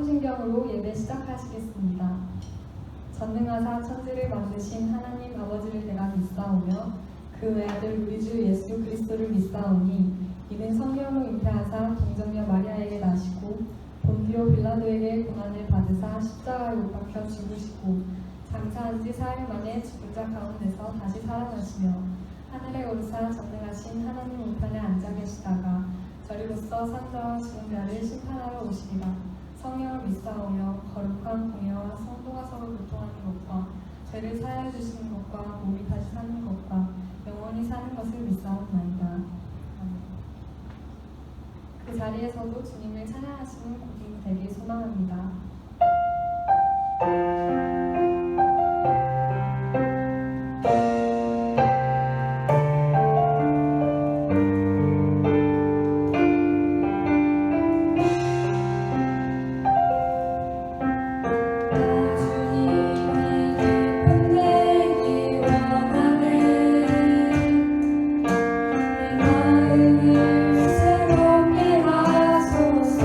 사도신경으로 예배 시작하시겠습니다. 전능하사 천지를 만드신 하나님 아버지를 내가 믿사오며 그 외아들 우리 주 예수 그리스도를 믿사오니 이는 성령으로 잉태하사 동정녀 마리아에게 나시고 본디오 빌라도에게 고난을 받으사 십자가에 못 박혀 죽으시고 장사한 지 4일 만에 죽은 자 가운데서 다시 살아나시며 하늘에 오르사 전능하신 하나님 우편에 앉아 계시다가 저리로서 산자와 죽은 자를 심판하러 오시리라. 성령을 믿사오며 거룩한 공예와 성도가 서로 교통하는 것과 죄를 사하여 주시는 것과 몸이 다시 사는 것과 영원히 사는 것을 믿사옵나이다. 그 자리에서도 주님을 찬양하시는 고객이 되길 소망합니다. 새롭게 하소서.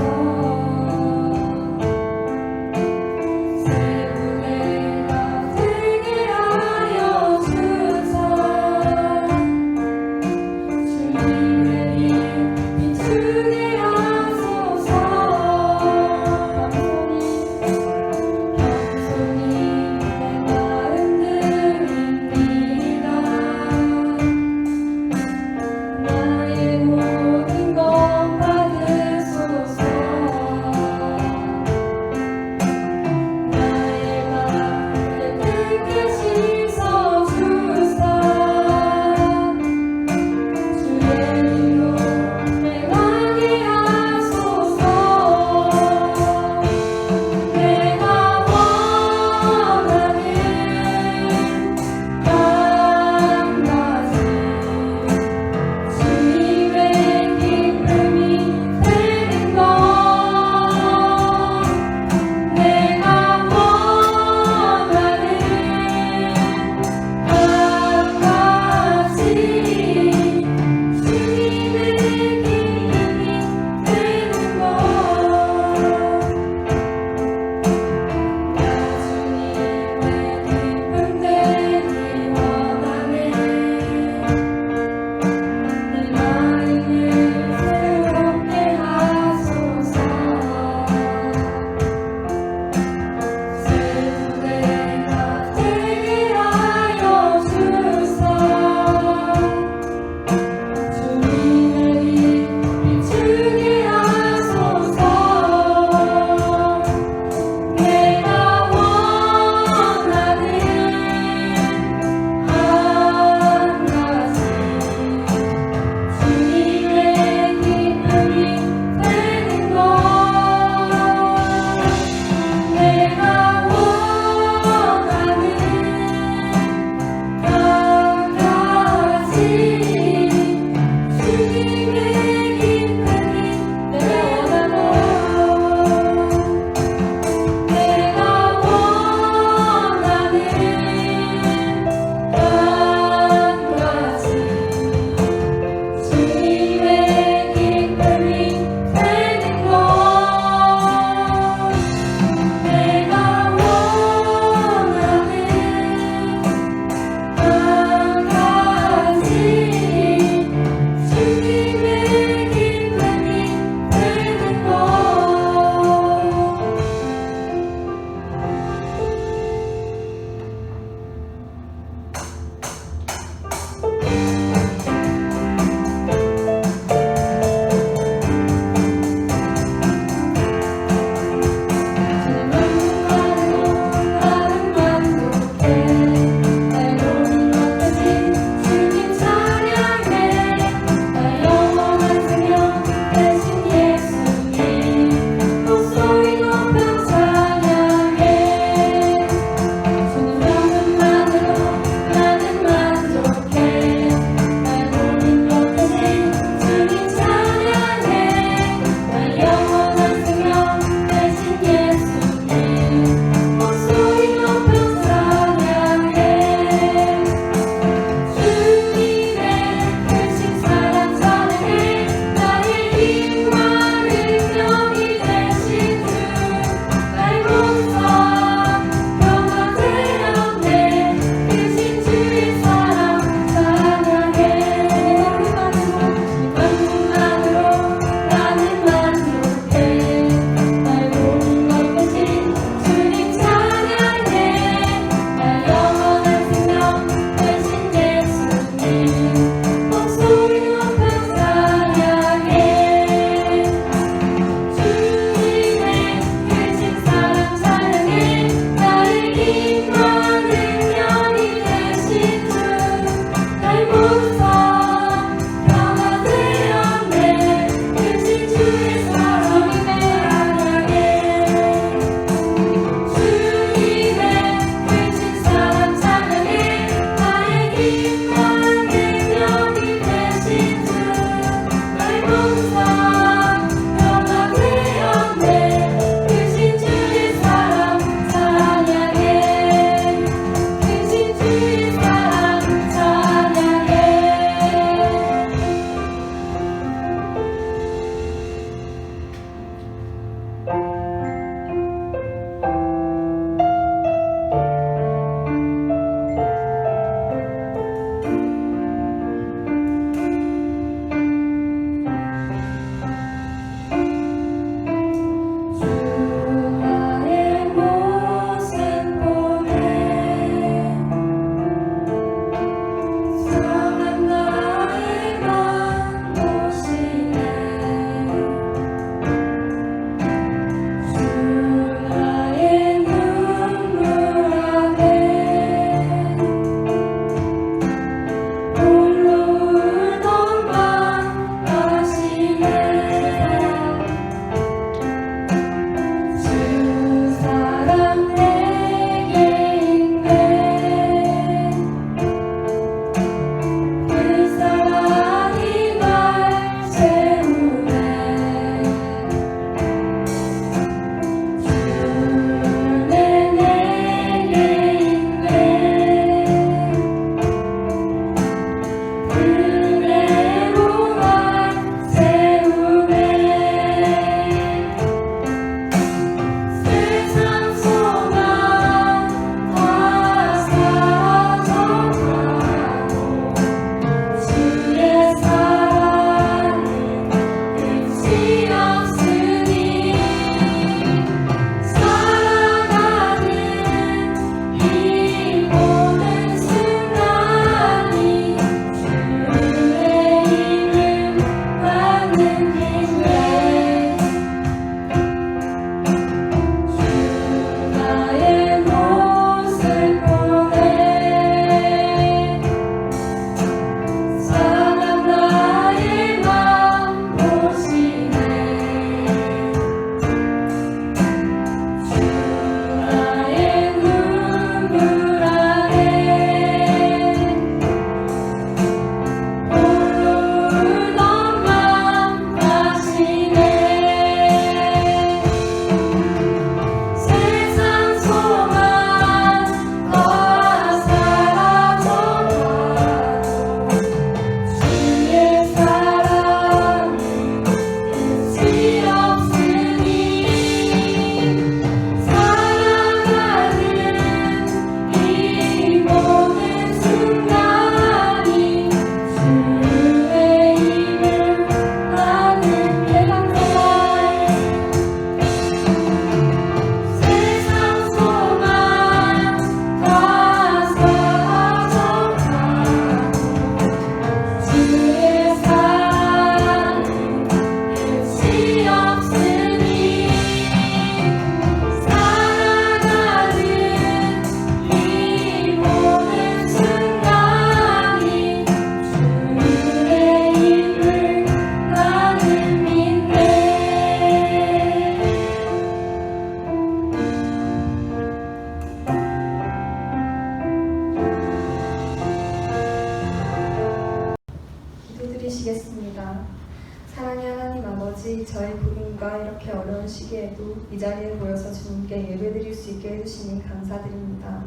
주님과 이렇게 어려운 시기에도 이 자리에 모여서 주님께 예배드릴 수 있게 해주시니 감사드립니다.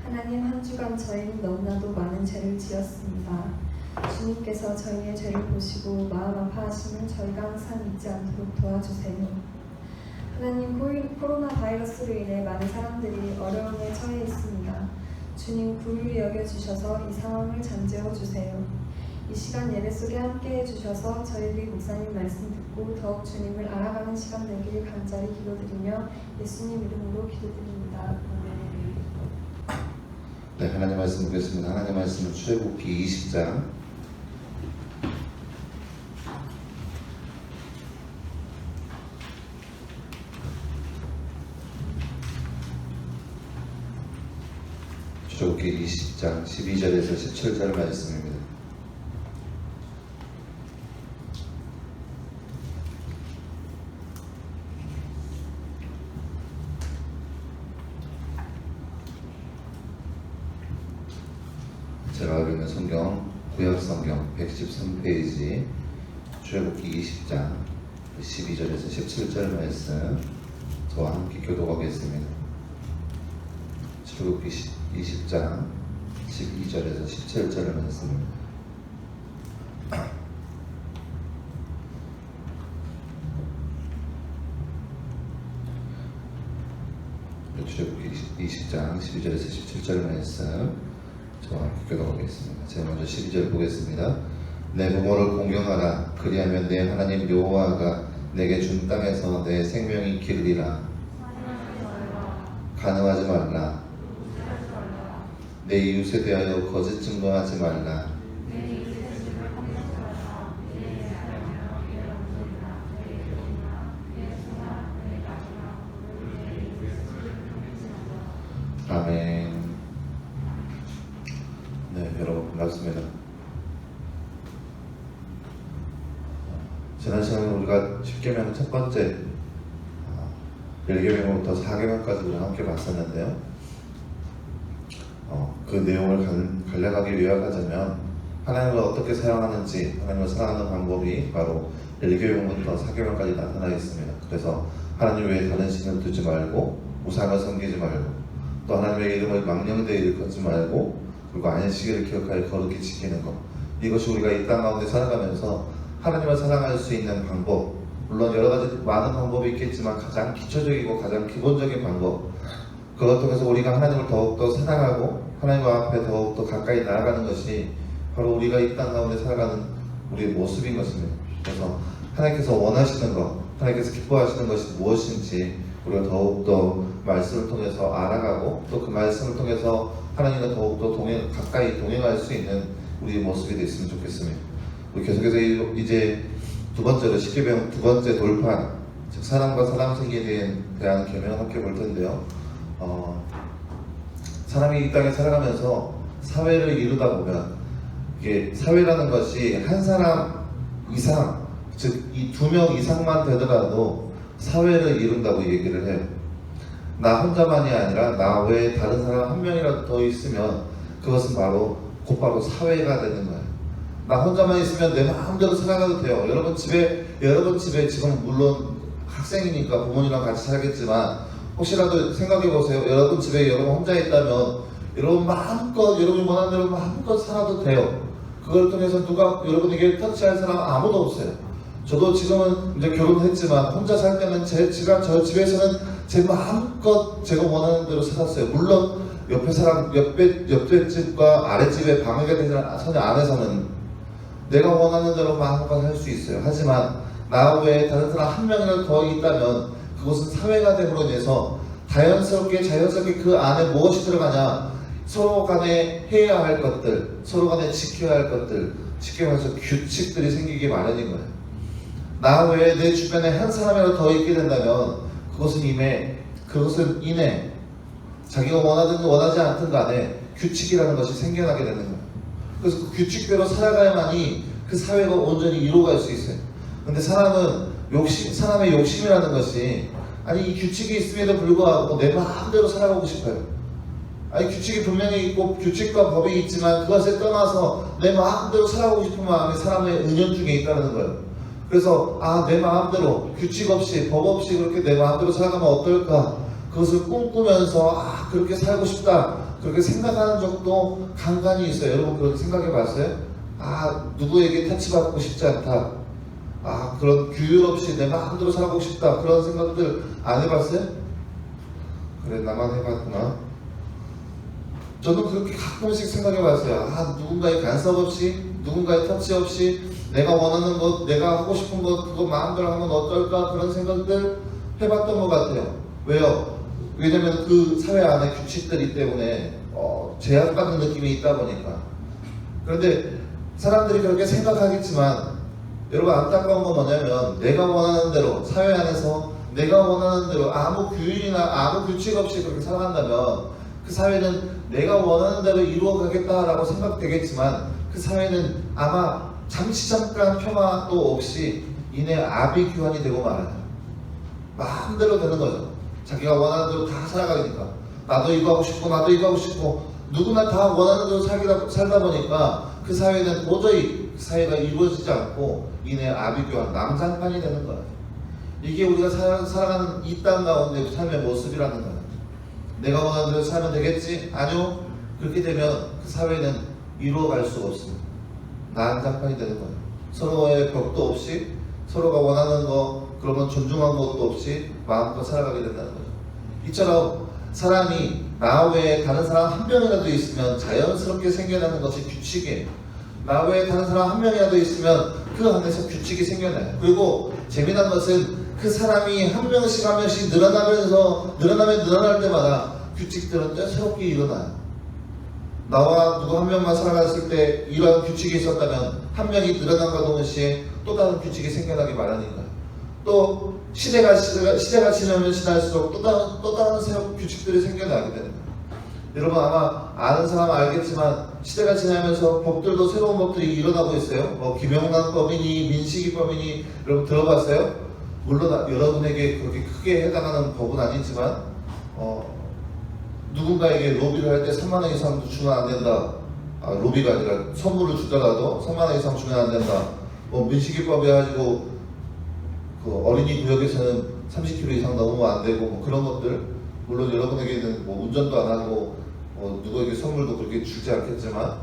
하나님, 한 주간 저희는 너무나도 많은 죄를 지었습니다. 주님께서 저희의 죄를 보시고 마음 아파하시면 저희가 항상 잊지 않도록 도와주세요. 하나님, 코로나 바이러스로 인해 많은 사람들이 어려움에 처해 있습니다. 주님, 긍휼히 여겨주셔서 이 상황을 잠재워 주세요. 이 시간 예배 속에 함께 해주셔서 저희들이 목사님 말씀 듣고 더욱 주님을 알아가는 시간 되길 간절히 기도드리며 예수님 이름으로 기도드립니다. 네, 하나님 말씀 보겠습니다. 하나님 말씀은 출애굽기 20장 12절에서 17절 말씀입니다. 제가 알고 있는 성경, 구약성경 113페이지 출애굽기 20장 12절에서 17절 말씀 저와 함께 교독하겠습니다. 출애굽기 20장 12절에서 17절 말씀입니다. 출애굽기 20장 12절에서 17절 말씀 저와 함께 교독하겠습니다. 제가 먼저 12절 보겠습니다. 내 부모를 공경하라. 그리하면 내 하나님 여호와가 내게 준 땅에서 내 생명이 기르리라. 간음하지 말라. 내 이웃에 대하여 거짓 증거하지 말라. 아멘. 네, 여러분 반갑습니다. 지난 시간에 우리가 10계명 첫 번째 1계명부터 4계명까지 우리가 함께 봤었는데요. 그 내용을 간략하게 요약하자면 하나님을 어떻게 사랑하는지, 하나님을 사랑하는 방법이 바로 1계명부터 4계명까지 나타나 있습니다. 그래서 하나님 외에 다른 신을 두지 말고, 우상을 섬기지 말고, 또 하나님의 이름을 망령되이 일컫지 말고, 그리고 안식일을 기억하여 거룩히 지키는 것, 이것이 우리가 이 땅 가운데 살아가면서 하나님을 사랑할 수 있는 방법, 물론 여러 가지 많은 방법이 있겠지만 가장 기초적이고 가장 기본적인 방법, 그것 통해서 우리가 하나님을 더욱더 사랑하고 하나님 앞에 더욱더 가까이 나아가는 것이 바로 우리가 이 땅 가운데 살아가는 우리의 모습인 것입니다. 그래서 하나님께서 원하시는 것, 하나님께서 기뻐하시는 것이 무엇인지 우리가 더욱더 말씀을 통해서 알아가고 또 그 말씀을 통해서 하나님과 더욱더 가까이 동행할 수 있는 우리의 모습이 됐으면 좋겠습니다. 우리 계속해서 이제 두 번째로 10계명 두 번째 돌판, 즉 사랑과 사랑 생기에 대한 계명을 함께 볼 텐데요. 사람이 이 땅에 살아가면서 사회를 이루다 보면 이게 사회라는 것이 한 사람 이상, 즉 이 2명 이상만 되더라도 사회를 이룬다고 얘기를 해요. 나 혼자만이 아니라 나 외에 다른 사람 한 명이라도 더 있으면 그것은 곧바로 사회가 되는 거예요. 나 혼자만 있으면 내 마음대로 살아가도 돼요. 여러분 집에 지금 물론 학생이니까 부모님이랑 같이 살겠지만 혹시라도 생각해 보세요. 여러분 집에 여러분 혼자 있다면 여러분 마음껏 여러분이 원하는 대로 마음껏 살아도 돼요. 그걸 통해서 누가 여러분에게 터치할 사람 아무도 없어요. 저도 지금은 이제 결혼했지만 혼자 살 때는 저 집에서는 제 마음껏 제가 원하는 대로 살았어요. 물론 옆에 집과 아랫집에 방해가 되지 안에서는 내가 원하는 대로 마음껏 할 수 있어요. 하지만 나 외에 다른 사람 한 명이라도 더 있다면 그것은 사회가 됨으로 인해서 자연스럽게 그 안에 무엇이 들어가냐, 서로 간에 해야 할 것들, 서로 간에 지켜야 할 것들, 쉽게 말해서 규칙들이 생기기 마련인 거예요. 나 외에 내 주변에 한 사람이라도 더 있게 된다면 그것은 이내 자기가 원하든 원하지 않든 간에 규칙이라는 것이 생겨나게 되는 거예요. 그래서 그 규칙대로 살아가야만이 그 사회가 온전히 이루어갈 수 있어요. 근데 사람의 욕심이라는 것이 이 규칙이 있음에도 불구하고 내 마음대로 살아가고 싶어요. 규칙이 분명히 있고 규칙과 법이 있지만 그것에 떠나서 내 마음대로 살아가고 싶은 마음이 사람의 은연중에 있다는 거예요. 그래서 내 마음대로 규칙 없이 법 없이 그렇게 내 마음대로 살아가면 어떨까? 그것을 꿈꾸면서 그렇게 살고 싶다 그렇게 생각하는 적도 간간히 있어요. 여러분 그렇게 생각해 봤어요? 누구에게 타치받고 싶지 않다. 그런 규율 없이 내 마음대로 살고 싶다. 그런 생각들 안 해봤어요? 그래 나만 해봤구나. 저는 그렇게 가끔씩 생각해봤어요. 누군가의 간섭 없이, 누군가의 터치 없이 내가 원하는 것, 내가 하고 싶은 것, 그거 마음대로 하면 어떨까 그런 생각들 해봤던 것 같아요. 왜요? 왜냐면 그 사회 안에 규칙들이 때문에 제약받는 느낌이 있다 보니까. 그런데 사람들이 그렇게 생각하겠지만 여러분 안타까운 건 뭐냐면 내가 원하는 대로 사회 안에서 내가 원하는 대로 아무 규율이나 아무 규칙 없이 그렇게 살아간다면 그 사회는 내가 원하는 대로 이루어가겠다라고 생각되겠지만 그 사회는 아마 잠시 잠깐 평화도 없이 이내 아비규환이 되고 말아요. 마음대로 되는 거죠. 자기가 원하는 대로 다 살아가니까 나도 이거 하고 싶고 나도 이거 하고 싶고 누구나 다 원하는 대로 살다 보니까 그 사회는 도저히 그 사회가 이루어지지 않고 이내 아비규환 남장판이 되는 거예요. 이게 우리가 살아가는 이 땅 가운데 삶의 모습이라는 거예요. 내가 원하는 대로 살면 되겠지? 아니요. 그렇게 되면 그 사회는 이루어갈 수가 없습니다. 난장판이 되는 거예요. 서로의 벽도 없이 서로가 원하는 거 그러면 존중한 것도 없이 마음껏 살아가게 된다는 거죠. 이처럼 사람이 나 외에 다른 사람 한 명이라도 있으면 자연스럽게 생겨나는 것이 규칙이에요. 나 외에 다른 사람 한 명이라도 있으면 그 안에서 규칙이 생겨나요. 그리고 재미난 것은 그 사람이 한 명씩 한 명씩 늘어날 때마다 규칙들은 새롭게 일어나요. 나와 누구 한 명만 살아갔을 때 이러한 규칙이 있었다면 한 명이 늘어난과 동시에 또 다른 규칙이 생겨나기 마련이니까요. 또 시대가 지나면 지날수록 또 다른 새로운 규칙들이 생겨나게 되는 거예요. 여러분 아마 아는 사람은 알겠지만 시대가 지나면서 법들도 새로운 법들이 일어나고 있어요. 김영란법이니 민식이법이니 여러분 들어봤어요? 물론 여러분에게 그렇게 크게 해당하는 법은 아니지만 누군가에게 로비를 할 때 3만 원 이상 주면 안 된다. 로비가 아니라 선물을 주더라도 3만 원 이상 주면 안 된다. 민식이법에 가지고 그 어린이 구역에서는 30km 이상 넘으면 안 되고 그런 것들. 물론 여러분에게는 운전도 안 하고 누구에게 선물도 그렇게 주지 않겠지만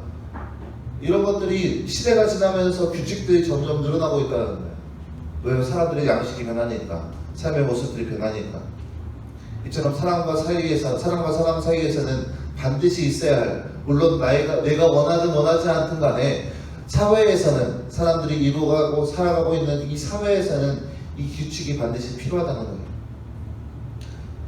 이런 것들이 시대가 지나면서 규칙들이 점점 늘어나고 있다는 거예요. 왜냐하면 사람들의 양식이 변하니까, 삶의 모습들이 변하니까. 이처럼 사람과 사람 사이에서는 반드시 있어야 할, 물론 내가 원하든 원하지 않든 간에 사회에서는 사람들이 이루어가고 살아가고 있는 이 사회에서는 이 규칙이 반드시 필요하다는 거예요.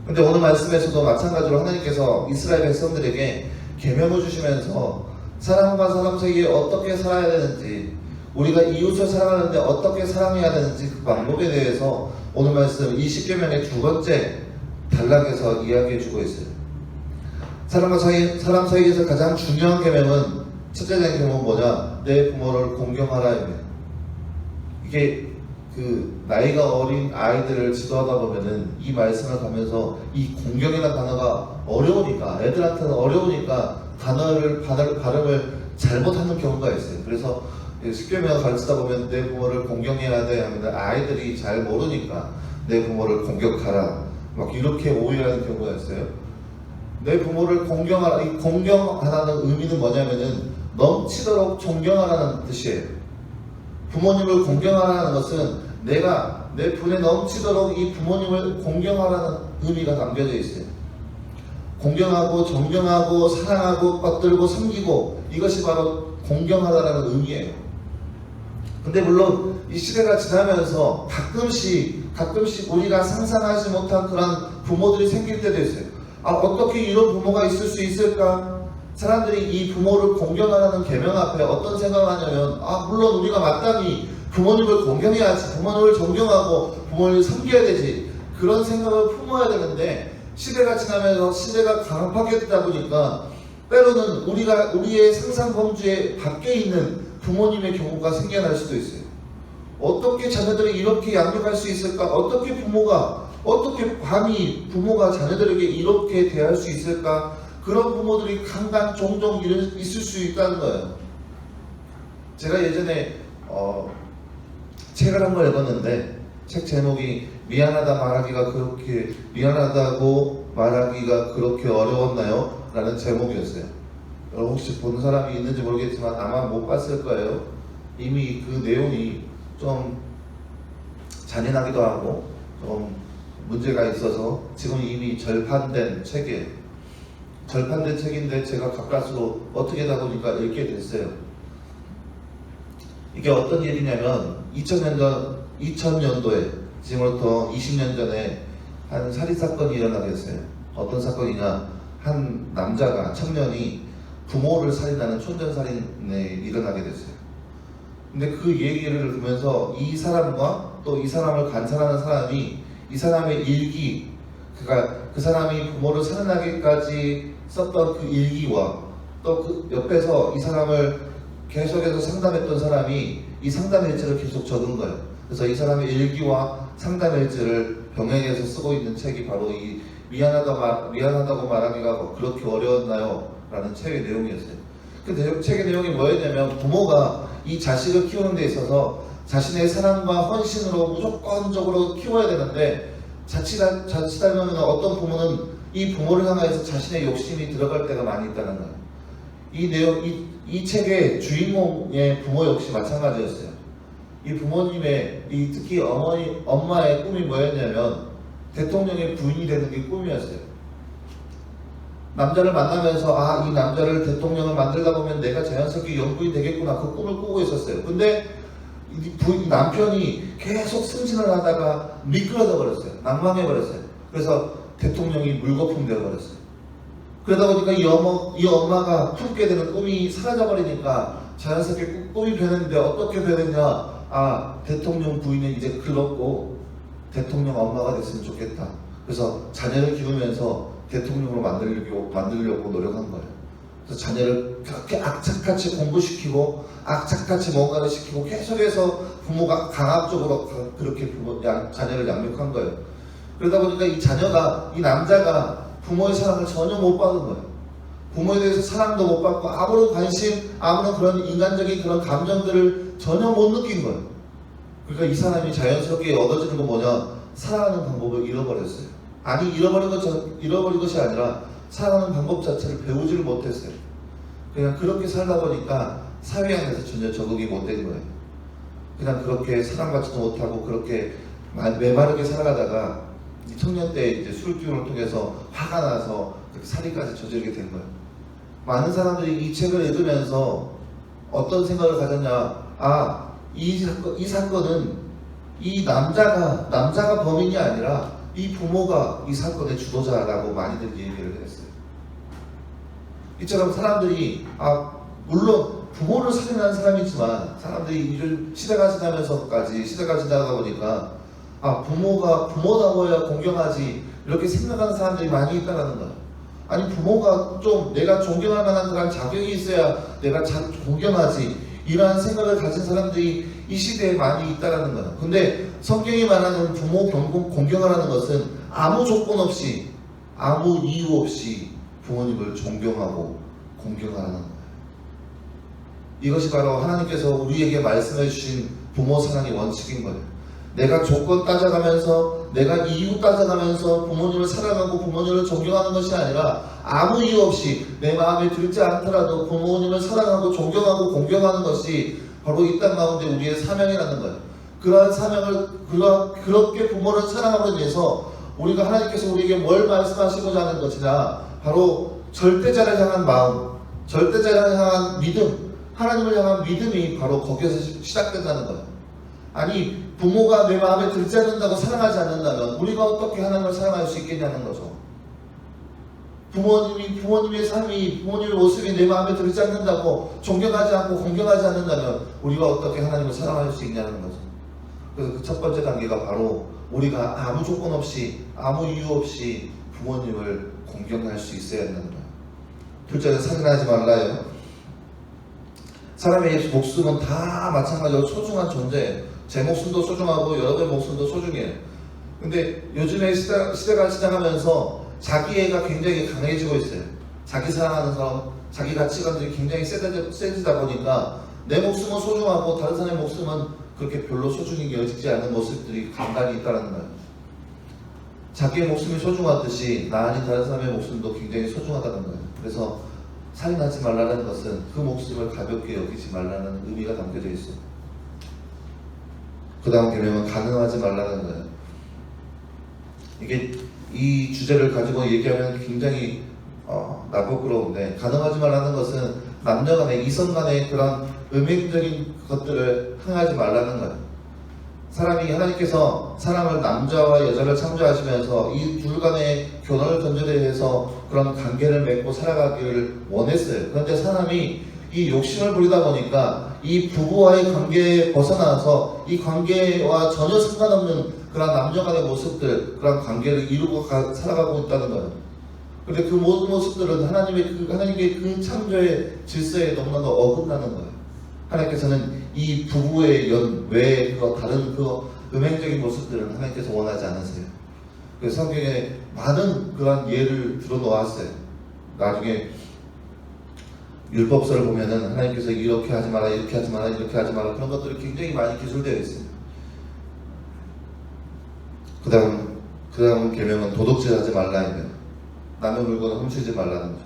근데 오늘 말씀에서도 마찬가지로 하나님께서 이스라엘 백성들에게 계명을 주시면서 사람과 사람 사이에 어떻게 살아야 되는지, 우리가 이웃을 사랑하는데 어떻게 사랑해야 되는지 그 방법에 대해서 오늘 말씀 이 10계명의 두 번째 단락에서 이야기해 주고 있어요. 사람 사이에서 가장 중요한 계명은 첫째 된 계명은 뭐냐? 내 부모를 공경하라입니다. 이게 그 나이가 어린 아이들을 지도하다 보면은 이 말씀을 가면서 이 공경이라는 단어가 어려우니까, 애들한테는 어려우니까 발음을 잘못하는 경우가 있어요. 그래서 10계명을 가르치다 보면 내 부모를 공경해야 돼 하면 아이들이 잘 모르니까 내 부모를 공격하라 막 이렇게 오해하는 경우가 있어요. 내 부모를 공경하라. 이 공경하라는 의미는 뭐냐면은 넘치도록 존경하라는 뜻이에요. 부모님을 공경하라는 것은 내가 내 분에 넘치도록 이 부모님을 공경하라는 의미가 담겨져 있어요. 공경하고 존경하고 사랑하고 받들고 섬기고 이것이 바로 공경하라는 의미예요. 근데 물론 이 시대가 지나면서 가끔씩 우리가 상상하지 못한 그런 부모들이 생길 때도 있어요. 어떻게 이런 부모가 있을 수 있을까? 사람들이 이 부모를 공경하라는 계명 앞에 어떤 생각을 하냐면 물론 우리가 마땅히 부모님을 공경해야지, 부모님을 존경하고 부모님을 섬겨야 되지, 그런 생각을 품어야 되는데 시대가 지나면서 시대가 강팍해지다 보니까 때로는 우리의 상상 범주에 밖에 있는 부모님의 경우가 생겨날 수도 있어요. 어떻게 자녀들을 이렇게 양육할 수 있을까? 어떻게 감히 부모가 자녀들에게 이렇게 대할 수 있을까? 그런 부모들이 간간 종종 있을 수 있다는 거예요. 제가 예전에 책을 한 권 읽었는데 책 제목이 미안하다고 말하기가 그렇게 어려웠나요? 라는 제목이었어요. 여러분 혹시 본 사람이 있는지 모르겠지만 아마 못 봤을 거예요. 이미 그 내용이 좀 잔인하기도 하고 좀 문제가 있어서 지금 이미 절판된 책이에요. 절판된 책인데 제가 가까스로 어떻게 하다 보니까 읽게 됐어요. 이게 어떤 일이냐면 2000년도에 지금부터 20년 전에 한 살인사건이 일어나게 됐어요. 어떤 사건이냐, 한 남자가, 청년이 부모를 살인하는 촌전살인에 일어나게 됐어요. 근데 그 얘기를 보면서 이 사람과 또 이 사람을 관찰하는 사람이 이 사람의 일기, 그러니까 그 사람이 부모를 살인하기까지 썼던 그 일기와 또 그 옆에서 이 사람을 계속해서 상담했던 사람이 이 상담 일지를 계속 적은 거예요. 그래서 이 사람의 일기와 상담 일지를 병행해서 쓰고 있는 책이 바로 이 미안하다고 말하기가 그렇게 어려웠나요? 라는 책의 내용이었어요. 그 책의 내용이 뭐였냐면 부모가 이 자식을 키우는 데 있어서 자신의 사랑과 헌신으로 무조건적으로 키워야 되는데 자칫하면 어떤 부모는 이 부모를 향해서 자신의 욕심이 들어갈 때가 많이 있다는 거예요. 이 책의 주인공의 부모 역시 마찬가지였어요. 이 부모님의 특히 엄마의 꿈이 뭐였냐면 대통령의 부인이 되는 게 꿈이었어요. 남자를 만나면서 이 남자를 대통령을 만들다 보면 내가 자연스럽게 영부인 되겠구나, 그 꿈을 꾸고 있었어요. 근데 이 남편이 계속 승진을 하다가 미끄러져 버렸어요. 낭망해 버렸어요. 그래서 대통령이 물거품 되어 버렸어요. 그러다 보니까 이 엄마가 품게 되는 꿈이 사라져 버리니까 자연스럽게 꿈이 변했는데 어떻게 변했냐? 대통령 부인은 이제 글렀고 대통령 엄마가 됐으면 좋겠다. 그래서 자녀를 키우면서 대통령으로 만들려고 노력한 거예요. 그래서 자녀를 그렇게 악착같이 공부시키고 악착같이 뭔가를 시키고 계속해서 부모가 강압적으로 그렇게 자녀를 양육한 거예요. 그러다 보니까 이 남자가 부모의 사랑을 전혀 못 받은 거예요. 부모에 대해서 사랑도 못 받고 아무런 관심, 아무런 그런 인간적인 그런 감정들을 전혀 못 느낀 거예요. 그러니까 이 사람이 자연스럽게 얻어지는 건 뭐냐? 사랑하는 방법을 잃어버렸어요. 아니 잃어버린 것이 아니라 사랑하는 방법 자체를 배우지를 못했어요. 그냥 그렇게 살다 보니까 사회 안에서 전혀 적응이 못 된 거예요. 그냥 그렇게 사랑받지도 못하고 그렇게 메마르게 살아가다가 청년 때 이제 술 기운을 통해서 화가 나서 살인까지 저지르게 된 거예요. 많은 사람들이 이 책을 읽으면서 어떤 생각을 가졌냐? 이 사건은 이 남자가 범인이 아니라 이 부모가 이 사건의 주도자라고 많이들 얘기를 했어요. 이처럼 사람들이 물론 부모를 살인하는 사람이지만 사람들이 요즘 시대가 지나가 보니까 부모가 부모다워야 공경하지 이렇게 생각하는 사람들이 많이 있다는 거예요. 아니 부모가 좀 내가 존경할 만한 그런 자격이 있어야 내가 공경하지, 이러한 생각을 가진 사람들이 이 시대에 많이 있다는 거예요. 근데 성경이 말하는 부모 공경하라는 것은 아무 조건 없이 아무 이유 없이 부모님을 존경하고 공경하라는 거예요. 이것이 바로 하나님께서 우리에게 말씀해 주신 부모 사랑의 원칙인 거예요. 내가 조건 따져가면서 내가 이유 따져가면서 부모님을 사랑하고 부모님을 존경하는 것이 아니라 아무 이유 없이 내 마음에 들지 않더라도 부모님을 사랑하고 존경하고 공경하는 것이 바로 이 땅 가운데 우리의 사명이라는 거예요. 그러한 사명을 그렇게 부모를 사랑함으로 인해서 우리가 하나님께서 우리에게 뭘 말씀하시고자 하는 것이냐, 바로 절대자를 향한 마음, 절대자를 향한 믿음, 하나님을 향한 믿음이 바로 거기에서 시작된다는 거예요. 아니 부모가 내 마음에 들지 않는다고 사랑하지 않는다면 우리가 어떻게 하나님을 사랑할 수 있겠냐는 거죠. 부모님의 삶이, 부모님의 모습이 내 마음에 들지 않는다고 존경하지 않고 공경하지 않는다면 우리가 어떻게 하나님을 사랑할 수 있냐는 거죠. 그래서 그 첫 번째 단계가 바로 우리가 아무 조건 없이 아무 이유 없이 부모님을 공경할 수 있어야 한다는 거예요. 둘째는 살인하지 말라요. 사람의 목숨은 다 마찬가지로 소중한 존재예요. 제 목숨도 소중하고 여러분의 목숨도 소중해요. 근데 요즘에 시대가 지나가면서 자기애가 굉장히 강해지고 있어요. 자기 사랑하는 사람, 자기 가치관들이 굉장히 세지다 보니까 내 목숨은 소중하고 다른 사람의 목숨은 그렇게 별로 소중히 여기지 않는 모습들이 간간히 있다는 거예요. 자기의 목숨이 소중하듯이 나 아닌 다른 사람의 목숨도 굉장히 소중하다는 거예요. 그래서 살인하지 말라는 것은 그 목숨을 가볍게 여기지 말라는 의미가 담겨져 있어요. 그 다음 계명은 가늠하지 말라는 거예요. 이게 이 주제를 가지고 얘기하면 굉장히 나쁘끄러운데, 가늠하지 말라는 것은 남녀 간의, 이성 간의 그런 음행적인 것들을 행하지 말라는 거예요. 사람이, 하나님께서 사람을, 남자와 여자를 창조하시면서 이 둘 간의 교훈을 전제해서 그런 관계를 맺고 살아가기를 원했어요. 그런데 사람이 이 욕심을 부리다 보니까 이 부부와의 관계에 벗어나서 이 관계와 전혀 상관없는 그런 남녀 간의 모습들, 그런 관계를 이루고 살아가고 있다는 거예요. 그런데 그 모든 모습들은 하나님의 그 창조의 질서에 너무나도 어긋나는 거예요. 하나님께서는 이 부부의 외에 다른 음행적인 모습들은 하나님께서 원하지 않으세요. 그래서 성경에 많은 그런 예를 들어 놓았어요. 나중에 율법서를 보면은 하나님께서 이렇게 하지 마라, 이렇게 하지 마라, 이렇게 하지 마라, 그런 것들이 굉장히 많이 기술되어 있어요. 그 다음 계명은 도둑질하지 말라입니다. 남의 물건을 훔치지 말라는 거죠.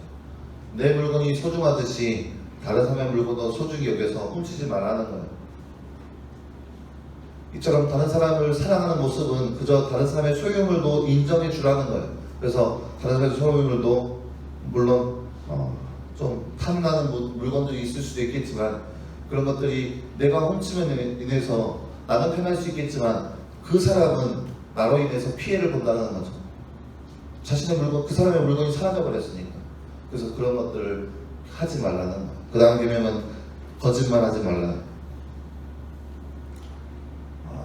내 물건이 소중하듯이 다른 사람의 물건도 소중히 여겨서 훔치지 말라는 거예요. 이처럼 다른 사람을 사랑하는 모습은 그저 다른 사람의 소유물도 인정해 주라는 거예요. 그래서 다른 사람의 소유물도 물론 좀 탐나는 물건들이 있을 수도 있겠지만, 그런 것들이 내가 훔침으로 인해서 나는 편할 수 있겠지만 그 사람은 나로 인해서 피해를 본다는 거죠. 자신의 물건, 그 사람의 물건이 사라져 버렸으니까. 그래서 그런 것들을 하지 말라는 거예요. 그 다음 계명은 거짓말하지 말라.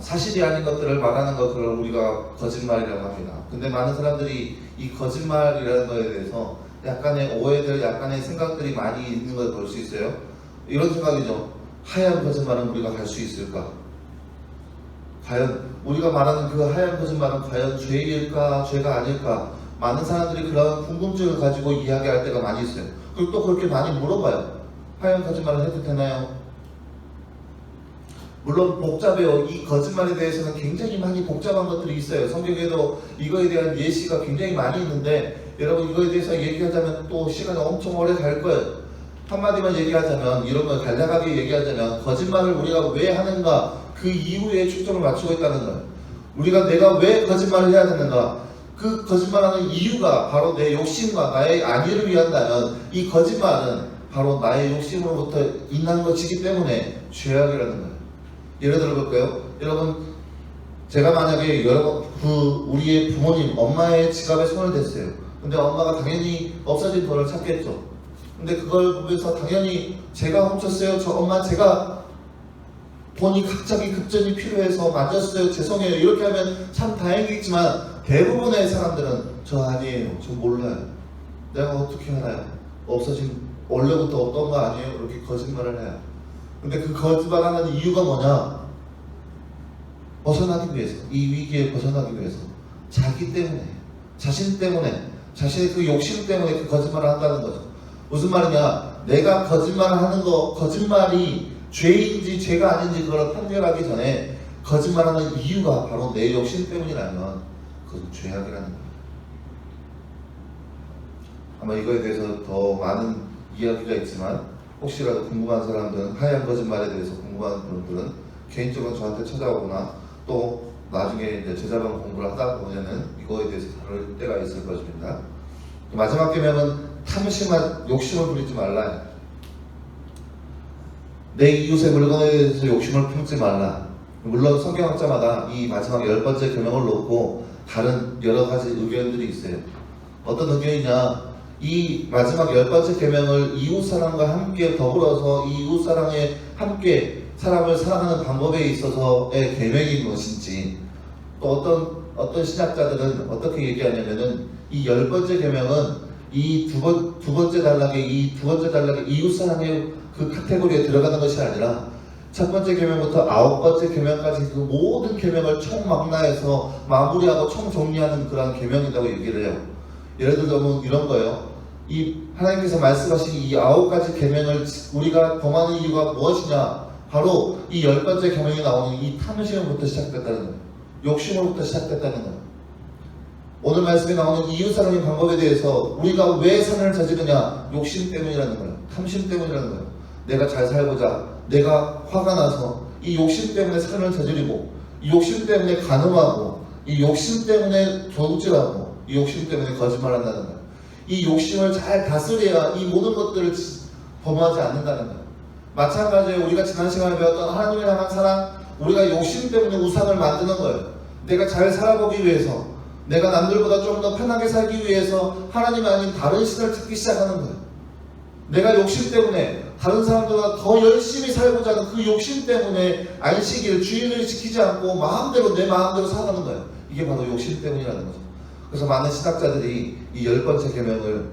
사실이 아닌 것들을 말하는 것을 우리가 거짓말이라고 합니다. 근데 많은 사람들이 이 거짓말이라는 것에 대해서 약간의 오해들, 약간의 생각들이 많이 있는 걸 볼 수 있어요. 이런 생각이죠. 하얀 거짓말은 우리가 할 수 있을까? 과연 우리가 말하는 그 하얀 거짓말은 과연 죄일까, 죄가 아닐까? 많은 사람들이 그런 궁금증을 가지고 이야기할 때가 많이 있어요. 그리고 또 그렇게 많이 물어봐요. 하얀 거짓말을 해도 되나요? 물론 복잡해요. 이 거짓말에 대해서는 굉장히 많이 복잡한 것들이 있어요. 성경에도 이거에 대한 예시가 굉장히 많이 있는데, 여러분 이거에 대해서 얘기하자면 또 시간이 엄청 오래 갈 거예요. 한마디만 얘기하자면, 이런 걸 간략하게 얘기하자면, 거짓말을 우리가 왜 하는가, 그 이유에 초점을 맞추고 있다는 거예요. 내가 왜 거짓말을 해야 되는가, 그 거짓말하는 이유가 바로 내 욕심과 나의 안위를 위한다면, 이 거짓말은 바로 나의 욕심으로부터 인한 것이기 때문에 죄악이라는 거예요. 예를 들어 볼까요? 여러분, 제가 만약에 우리의 부모님, 엄마의 지갑에 손을 댔어요. 근데 엄마가 당연히 없어진 돈을 찾겠죠. 근데 그걸 보면서 당연히 제가 훔쳤어요. 제가 돈이 갑자기 급전이 필요해서 만졌어요. 죄송해요. 이렇게 하면 참 다행이겠지만, 대부분의 사람들은 저 아니에요. 저 몰라요. 내가 어떻게 알아요? 원래부터 없던 거 아니에요? 이렇게 거짓말을 해요. 근데 그 거짓말하는 이유가 뭐냐? 벗어나기 위해서, 이 위기에 벗어나기 위해서, 자기 때문에, 자신 때문에, 자신의 그 욕심 때문에 그 거짓말을 한다는 거죠. 무슨 말이냐? 내가 거짓말하는 거, 거짓말이 죄인지 죄가 아닌지 그걸 판별하기 전에 거짓말하는 이유가 바로 내 욕심 때문이라면 그건 죄악이라는 거예요. 아마 이거에 대해서 더 많은 이야기가 있지만, 혹시라도 궁금한 사람들은, 하얀 거짓말에 대해서 궁금한 분들은 개인적으로 저한테 찾아오거나, 또 나중에 이제 제자반 공부를 하다 보면은 이거에 대해서 다룰 때가 있을 것입니다. 마지막 계명은 욕심을 부리지 말라. 내 이웃의 물건에 대해서 욕심을 품지 말라. 물론 성경학자마다 이 마지막 10번째 계명을 놓고 다른 여러 가지 의견들이 있어요. 어떤 의견이냐? 이 마지막 10번째 계명을 이웃사랑과 함께 더불어서 이 이웃사랑에 함께 사람을 사랑하는 방법에 있어서의 계명인 것인지, 또 어떤 신학자들은 어떻게 얘기하냐면은 이 10번째 계명은 이 두 번째 단락의 이웃사랑의 그 카테고리에 들어가는 것이 아니라 첫 번째 계명부터 9번째 계명까지 그 모든 계명을 총망라해서 마무리하고 총정리하는 그런 계명이라고 얘기를 해요. 예를 들면 이런 거예요. 이 하나님께서 말씀하신 이 9가지 계명을 우리가 범하는 이유가 무엇이냐? 바로 이 10번째 계명에 나오는 이 탐심으로부터 시작됐다는 거예요. 욕심으로부터 시작됐다는 거예요. 오늘 말씀에 나오는 이웃사랑의 방법에 대해서 우리가 왜 산을 저지르냐? 욕심 때문이라는 거예요. 탐심 때문이라는 거예요. 내가 잘 살고자, 내가 화가 나서 이 욕심 때문에 산을 저지르고, 이 욕심 때문에 간음하고, 이 욕심 때문에 도둑질하고, 이 욕심 때문에 거짓말한다는 거예요. 이 욕심을 잘 다스려야 이 모든 것들을 범하지 않는다는 거예요. 마찬가지로 우리가 지난 시간에 배웠던 하나님을 향한 사랑, 우리가 욕심 때문에 우상을 만드는 거예요. 내가 잘 살아보기 위해서, 내가 남들보다 좀 더 편하게 살기 위해서 하나님 아닌 다른 신을 찾기 시작하는 거예요. 내가 욕심 때문에 다른 사람들보다 더 열심히 살고자 하는 그 욕심 때문에 안식일, 주일을 지키지 않고 마음대로 내 마음대로 살아가는 거예요. 이게 바로 욕심 때문이라는 거죠. 그래서 많은 신학자들이 이 10번째 계명을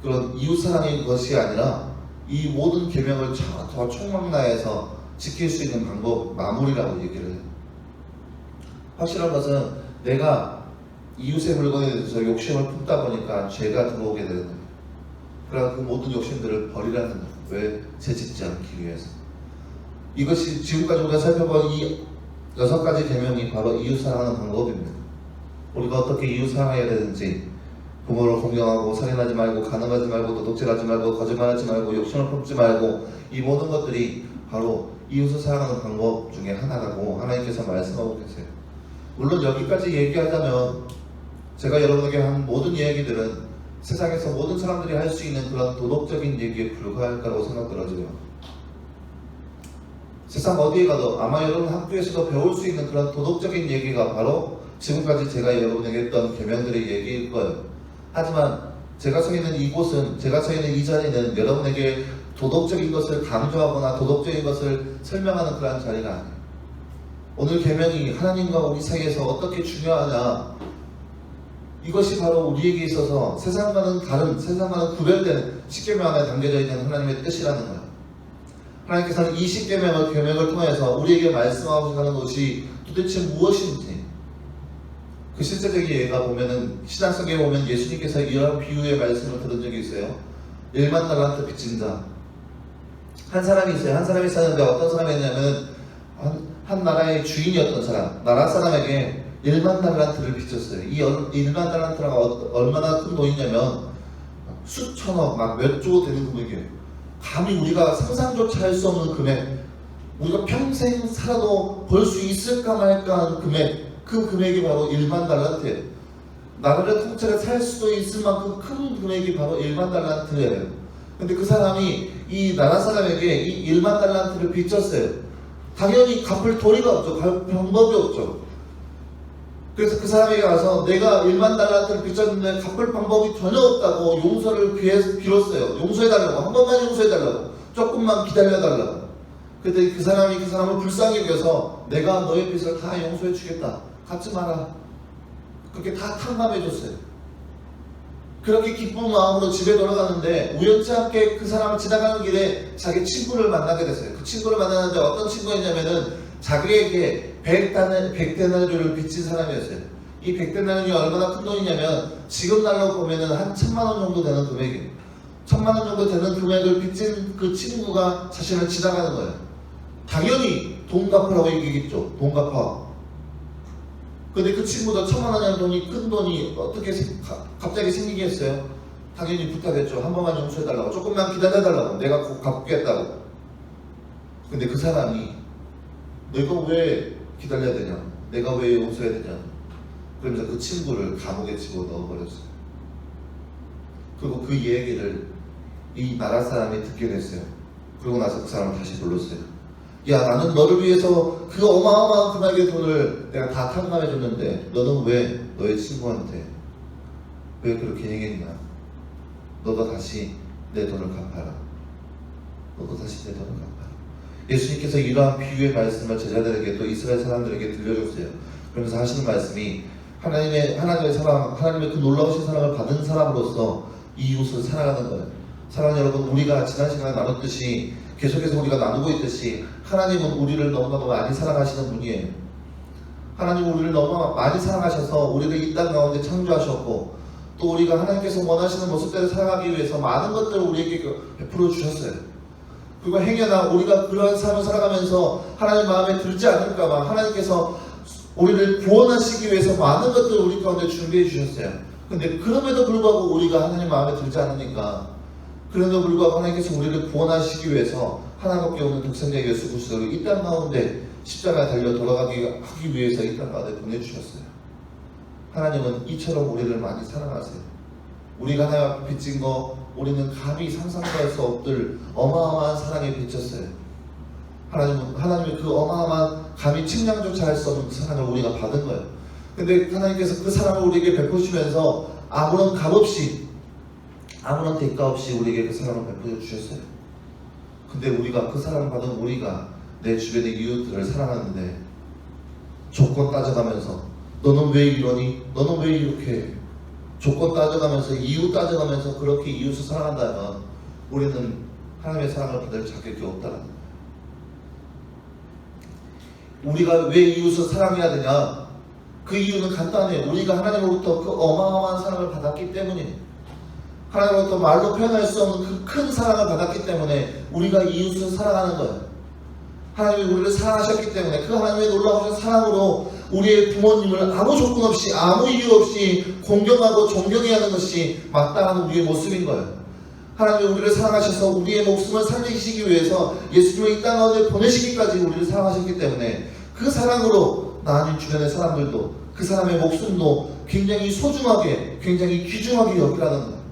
그런 이웃사랑의 것이 아니라 이 모든 계명을 더 총망라해서 지킬 수 있는 방법, 마무리라고 얘기를 해요. 확실한 것은 내가 이웃의 물건에 대해서 욕심을 품다 보니까 죄가 들어오게 되는 거예요. 그러나 그 모든 욕심들을 버리라는 거예요. 왜? 죄짓지 않기 위해서. 이것이 지금까지 우리가 살펴본 이 6가지 계명이 바로 이웃 사랑하는 방법입니다. 우리가 어떻게 이웃 사랑해야 되는지, 부모를 공경하고, 살인하지 말고, 간음하지 말고, 도둑질하지 말고, 거짓말하지 말고, 욕심을 품지 말고, 이 모든 것들이 바로 이웃을 사랑하는 방법 중에 하나라고 하나님께서 말씀하고 계세요. 물론 여기까지 얘기하자면 제가 여러분에게 한 모든 이야기들은 세상에서 모든 사람들이 할 수 있는 그런 도덕적인 얘기에 불과할 거라고 생각들어져요. 세상 어디에 가도 아마 여러분 학교에서도 배울 수 있는 그런 도덕적인 얘기가 바로 지금까지 제가 여러분에게 했던 계명들의 얘기일 거예요. 하지만 제가 서 있는 이곳은, 제가 서 있는 이 자리는 여러분에게 도덕적인 것을 강조하거나 도덕적인 것을 설명하는 그런 자리가 아니에요. 오늘 계명이 하나님과 우리 사이에서 어떻게 중요하냐, 이것이 바로 우리에게 있어서 세상과는 다른, 세상과는 구별된 10계명 안에 담겨져 있는 하나님의 뜻이라는 거예요. 하나님께서는 이 10계명을 계명을 통해서 우리에게 말씀하고 하는 것이 도대체 무엇인지, 그 실제적인 예가 보면은 신약성경에 보면 예수님께서 이런 비유의 말씀을 들은 적이 있어요. 1만 달란트 빚진 자, 한 사람이 있어요. 한 사람이 있었는데 어떤 사람이었냐면 한 나라의 주인이었던 사람, 나라 사람에게 1만 달란트를 빚졌어요. 이 1만 달란트가 얼마나 큰 돈이냐면 수천억, 막 몇 조 되는 금액이에요. 감히 우리가 상상조차 할 수 없는 금액, 우리가 평생 살아도 벌 수 있을까 말까 하는 금액, 그 금액이 바로 1만 달란트예요. 나라를 통째로 살 수도 있을 만큼 큰 금액이 바로 1만 달란트예요. 근데 그 사람이 이 나라 사람에게 이 1만 달란트를 빚졌어요. 당연히 갚을 도리가 없죠. 갚을 방법이 없죠. 그래서 그 사람에게 가서 내가 1만 달란트를 빚졌는데 갚을 방법이 전혀 없다고 용서를 빌었어요. 용서해달라고, 한 번만 용서해달라고, 조금만 기다려달라고. 그때 그 사람이 그 사람을 불쌍히 여겨서 내가 너의 빚을 다 용서해주겠다, 갚지 마라, 그렇게 다 탕감해줬어요. 그렇게 기쁜 마음으로 집에 돌아가는데 우연치 않게 그 사람을 지나가는 길에 자기 친구를 만나게 됐어요. 그 친구를 만나는데 어떤 친구였냐면은 자기에게 100데나리온을 빚진 사람이었어요. 이 100데나리온이 얼마나 큰 돈이냐면 지금 날로 보면은 한 1000만 원 정도 되는 금액이에요. 1000만 원 정도 되는 금액을 빚진 그 친구가 자신을 지나가는 거예요. 당연히 돈 갚으라고 얘기했죠. 돈 갚아. 근데 그 친구도 1000만 원이라는 돈이, 큰 돈이 어떻게 갑자기 생기겠어요? 당연히 부탁했죠. 한 번만 용서해달라고, 조금만 기다려달라고, 내가 곧 갚겠다고. 근데 그 사람이 내가 왜 기다려야 되냐, 내가 왜 용서해야 되냐, 그러면서 그 친구를 감옥에 집어넣어버렸어요. 그리고 그 얘기를 이 나라 사람이 듣게 됐어요. 그러고 나서 그 사람을 다시 불렀어요. 야, 나는 너를 위해서 그 어마어마한 금액의 돈을 내가 다 탕감해줬는데 너는 왜 너의 친구한테 왜 그렇게 얘기했냐? 너도 다시 내 돈을 갚아라. 너도 다시 내 돈을 갚아라. 예수님께서 이러한 비유의 말씀을 제자들에게, 또 이스라엘 사람들에게 들려줬어요. 그러면서 하시는 말씀이 하나님의 사랑, 하나님의 그 놀라우신 사랑을 받은 사람으로서 이웃을 사랑하는 거예요. 사랑하는 여러분, 우리가 지난 시간에 나눴듯이, 계속해서 우리가 나누고 있듯이, 하나님은 우리를 너무나도 많이 사랑하시는 분이에요. 하나님은 우리를 너무 많이 사랑하셔서 우리를 이 땅 가운데 창조하셨고, 또 우리가 하나님께서 원하시는 모습대로 살아가기 위해서 많은 것들을 우리에게 베풀어 주셨어요. 그리고 행여나 우리가 그러한 삶을 살아가면서 하나님 마음에 들지 않을까봐 하나님께서 우리를 구원하시기 위해서 많은 것들을 우리 가운데 준비해 주셨어요. 근데 그럼에도 불구하고 우리가 하나님 마음에 들지 않으니까, 그럼에도 불구하고 하나님께서 우리를 구원하시기 위해서 하나님께 오는 독생자 예수 그리스도를 이 땅 가운데 십자가에 달려 돌아가기 하기 위해서 이 땅 가운데 보내주셨어요. 하나님은 이처럼 우리를 많이 사랑하세요. 우리가 하나님 앞에 빚진 거 우리는 감히 상상도 할 수 없을 어마어마한 사랑에 비쳤어요. 하나님의 그 어마어마한 감히 측량조차 할 수 없는 그 사랑을 우리가 받은 거예요. 근데 하나님께서 그 사랑을 우리에게 베푸시면서 아무런 값 없이, 아무런 대가 없이 우리에게 그 사랑을 베풀어 주셨어요. 근데 우리가 그 사랑을 받은 우리가 내 주변의 이웃들을 사랑하는데 조건 따져가면서 너는 왜 이러니? 너는 왜 이렇게 해? 조건 따져가면서, 이유 따져가면서 그렇게 이웃을 사랑한다면 우리는 하나님의 사랑을 받을 자격이 없다는 거예요. 우리가 왜 이웃을 사랑해야 되냐? 그 이유는 간단해요. 우리가 하나님으로부터 그 어마어마한 사랑을 받았기 때문이에요. 하나님으로부터 말로 표현할 수 없는 그 큰 사랑을 받았기 때문에 우리가 이웃을 사랑하는 거예요. 하나님이 우리를 사랑하셨기 때문에 그 하나님의 놀라우신 사랑으로 우리의 부모님을 아무 조건 없이, 아무 이유 없이 공경하고 존경해야 하는 것이 마땅한 우리의 모습인 거예요. 하나님이 우리를 사랑하셔서 우리의 목숨을 살리시기 위해서 예수님을 이 땅 가운데 보내시기까지 우리를 사랑하셨기 때문에 그 사랑으로 나님 주변의 사람들도 그 사람의 목숨도 굉장히 소중하게, 굉장히 귀중하게 여기라는 거예요.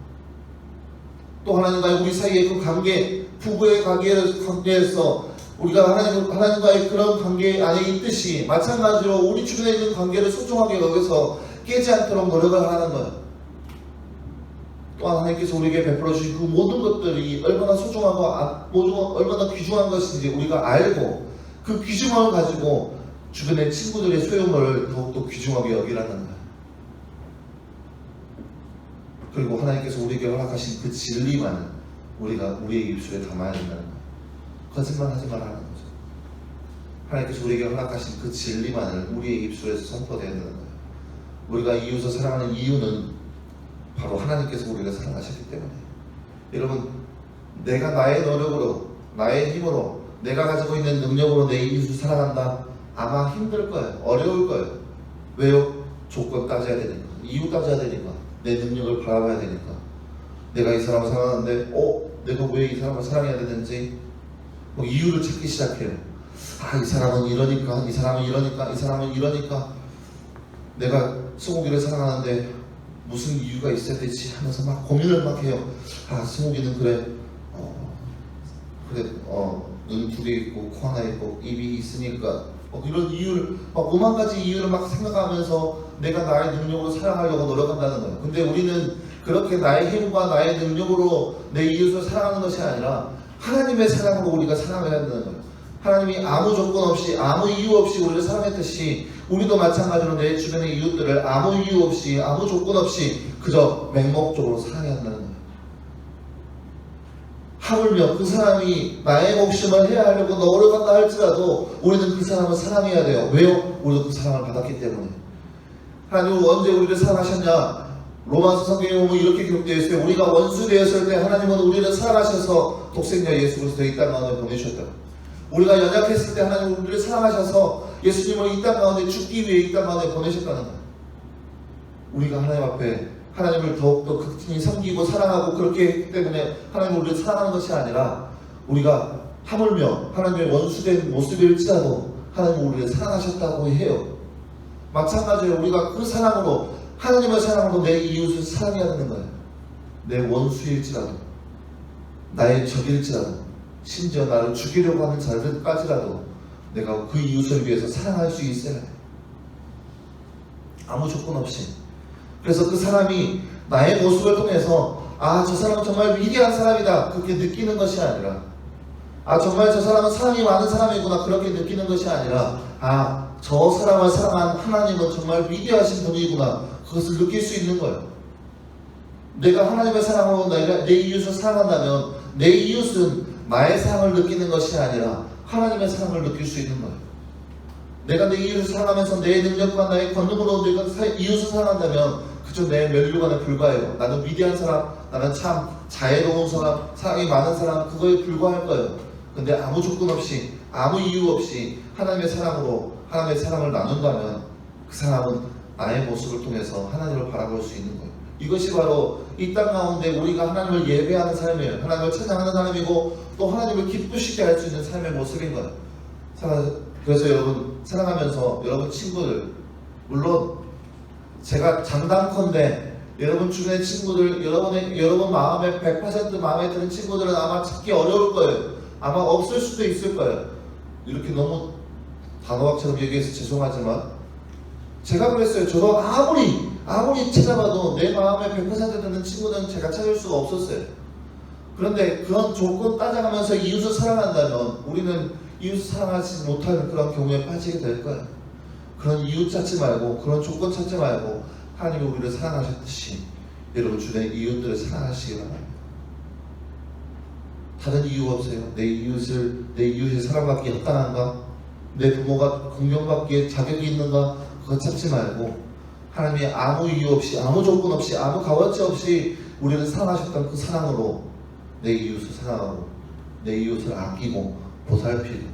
또 하나님과의 우리 사이의 그 관계, 부부의 관계에서 우리가 하나님과의 그런 관계 안에 있듯이 마찬가지로 우리 주변에 있는 관계를 소중하게 여기서 깨지 않도록 노력을 하는 거예요. 또한 하나님께서 우리에게 베풀어 주신 그 모든 것들이 얼마나 소중하고 얼마나 귀중한 것인지 우리가 알고 그 귀중함을 가지고 주변의 친구들의 소용을 더욱더 귀중하게 여기라는 거예요. 그리고 하나님께서 우리에게 허락하신 그 진리만은 우리가 우리의 입술에 담아야 된다는 거예요. 거짓말 하지 말라는 거죠. 하나님께서 우리에게 허락하신 그 진리만을 우리의 입술에서 선포되어야 되는 거예요. 우리가 이웃을 사랑하는 이유는 바로 하나님께서 우리를 사랑하셨기 때문에. 여러분, 내가 나의 노력으로, 나의 힘으로, 내가 가지고 있는 능력으로 내 이웃을 사랑한다? 아마 힘들 거예요. 어려울 거예요. 왜요? 조건 따져야 되니까, 이유 따져야 되니까, 내 능력을 바라봐야 되니까. 내가 이 사람을 사랑하는데 내가 왜 이 사람을 사랑해야 되는지 이유를 찾기 시작해요. 이 사람은 이러니까, 이 사람은 이러니까, 이 사람은 이러니까 내가 스무기를 사랑하는데 무슨 이유가 있어야 되지 하면서 막 고민을 막 해요. 스무기는 그래 눈 두 개 있고 코 하나 있고 입이 있으니까 이런 이유를 막 5만 가지 이유를 막 생각하면서 내가 나의 능력으로 사랑하려고 노력한다는 거예요. 근데 우리는 그렇게 나의 힘과 나의 능력으로 내 이웃을 사랑하는 것이 아니라 하나님의 사랑으로 우리가 사랑해야 한다는 거예요. 하나님이 아무 조건 없이, 아무 이유 없이 우리를 사랑했듯이 우리도 마찬가지로 내 주변의 이웃들을 아무 이유 없이, 아무 조건 없이 그저 맹목적으로 사랑해야 한다는 거예요. 하물며 그 사람이 나의 목숨을 해야 하려고 노력한다 할지라도 우리는 그 사람을 사랑해야 돼요. 왜요? 우리도 그 사랑을 받았기 때문에. 하나님은 언제 우리를 사랑하셨냐? 로마서 성경에 보면 이렇게 기록되어 있어요. 우리가 원수 되었을 때 하나님은 우리를 사랑하셔서 독생자 예수 그리스도 이 땅 가운데 보내셨다. 우리가 연약했을 때 하나님은 우리를 사랑하셔서 예수님을 이 땅 가운데 죽기 위해 이 땅 가운데 보내셨다는 거예요. 우리가 하나님 앞에 하나님을 더욱더 극진히 섬기고 사랑하고 그렇게 했기 때문에 하나님은 우리를 사랑하는 것이 아니라 우리가 하물며 하나님의 원수된 모습일지라도 하나님은 우리를 사랑하셨다고 해요. 마찬가지로 우리가 그 사랑으로, 하나님의 사랑으로 내 이웃을 사랑해야 하는 거예요. 내 원수일지라도, 나의 적일지라도, 심지어 나를 죽이려고 하는 자들까지라도 내가 그 이웃을 위해서 사랑할 수 있어야 해요. 아무 조건 없이. 그래서 그 사람이 나의 모습을 통해서 저 사람은 정말 위대한 사람이다 그렇게 느끼는 것이 아니라, 정말 저 사람은 사랑이 많은 사람이구나 그렇게 느끼는 것이 아니라, 저 사람을 사랑한 하나님은 정말 위대하신 분이구나 그것을 느낄 수 있는 거예요. 내가 하나님의 사랑으로 내 이웃을 사랑한다면 내 이웃은 나의 사랑을 느끼는 것이 아니라 하나님의 사랑을 느낄 수 있는 거예요. 내가 내 이웃을 사랑하면서 내 능력과 나의 권능으로 내가 이웃을 사랑한다면 그저 내 면류관에 불과해요. 나는 위대한 사람, 나는 참 자애로운 사람, 사랑이 많은 사람, 그거에 불과할 거예요. 근데 아무 조건 없이 아무 이유 없이 하나님의 사랑으로 하나님의 사랑을 나눈다면 그 사람은 나의 모습을 통해서 하나님을 바라볼 수 있는 거예요. 이것이 바로 이 땅 가운데 우리가 하나님을 예배하는 삶이에요. 하나님을 찬양하는 삶이고 또 하나님을 기쁘시게 할 수 있는 삶의 모습인 거예요. 그래서 여러분 사랑하면서 여러분 친구들, 물론 제가 장담컨대 여러분 주변의 친구들, 여러분 마음에 100% 마음에 드는 친구들은 아마 찾기 어려울 거예요. 아마 없을 수도 있을 거예요. 이렇게 너무 단호박처럼 얘기해서 죄송하지만 제가 그랬어요. 저도 아무리 찾아봐도 내 마음에 100% 드는 친구들은 제가 찾을 수가 없었어요. 그런데 그런 조건 따져가면서 이웃을 사랑한다면 우리는 이웃을 사랑하지 못하는 그런 경우에 빠지게 될 거예요. 그런 이웃 찾지 말고 그런 조건 찾지 말고 하나님이 우리를 사랑하셨듯이 여러분 주변의 이웃들을 사랑하시기 바랍니다. 다른 이유 없어요? 내 이웃이 사랑받기 합당한가? 내 부모가 공경받기에 자격이 있는가? 그거 찾지 말고 하나님이 아무 이유 없이 아무 조건 없이 아무 값어치 없이 우리를 사랑하셨던 그 사랑으로 내 이웃을 사랑하고 내 이웃을 아끼고 보살피고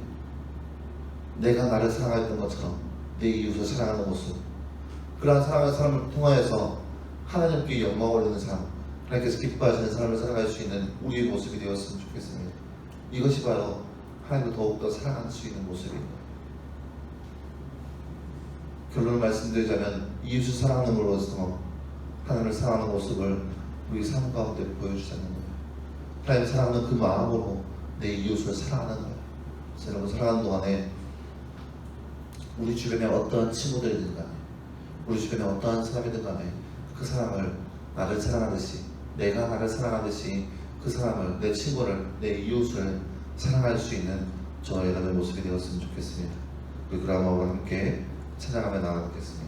내가 나를 사랑했던 것처럼 내 이웃을 사랑하는 모습, 그러한 사랑의 삶을 통하여서 하나님께 영광 올리는 삶, 하나님께서 기뻐하시는 삶을 살아갈 수 있는 우리의 모습이 되었으면 좋겠습니다. 이것이 바로 하나님을 더욱더 사랑할 수 있는 모습입니다. 결론을 말씀드리자면 이웃을 사랑함으로써 하나님을 사랑하는 모습을 우리 삶 가운데 보여주자는 거예요. 하나님을 사랑하는 그 마음으로 내 이웃을 사랑하는 거예요. 그래서 여러분 사랑하는 동안에 우리 주변에 어떠한 친구들이든 간에 우리 주변에 어떠한 사람이든 간에 그 사람을 나를 사랑하듯이 내가 나를 사랑하듯이 그 사람을, 내 친구를, 내 이웃을 사랑할 수 있는 저 여러분의 모습이 되었으면 좋겠습니다. 우리 그라마와 함께 찬양하며 나아가겠습니다.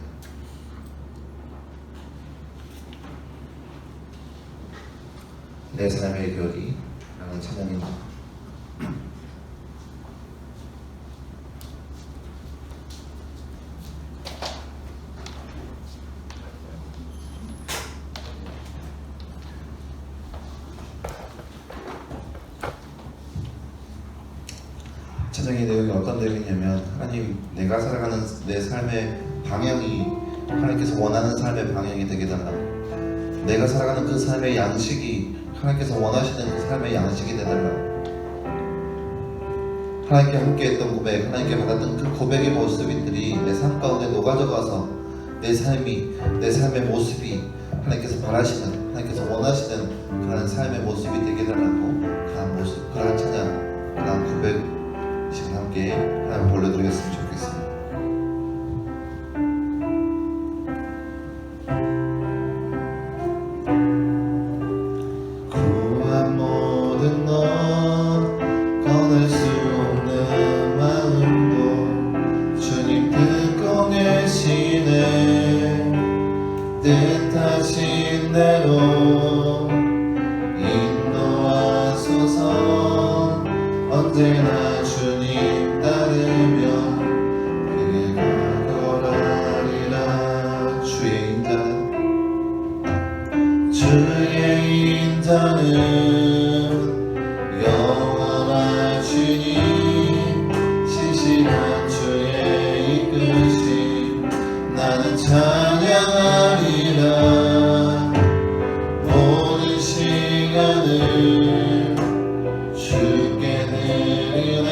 내 삶의 결이 라는 찬양입니다. 찬양의 내용이 어떤 내용이냐면 하나님, 내가 살아가는 내 삶의 방향이 하나님께서 원하는 삶의 방향이 되게 달라. 내가 살아가는 그 삶의 양식이 하나님께서 원하시는 그 삶의 양식이 되달라. 하나님께 함께했던 고백, 하나님께 받았던 그 고백의 모습들이 내 삶 가운데 녹아져가서 내 삶의 모습이 하나님께서 바라시는, 하나님께서 원하시는 그러한 삶의 모습이 되게 달라고, 그러한 모습, 그러한 찬양, 그러한 고백 지금 함께 하나님 올려드리겠으면 좋겠습니다. 구한 모든 것 꺼낼 수 없는 마음도 주님 듣고 계시네. 뜻하신 대로 인도하소서. 언제나 주님 따르며 그가 걸어가리라. 주의 인자는 영원한 주님, 신실한 주의 이끄심 나는 찬양하리라. 모든 시간을 주께 드리네.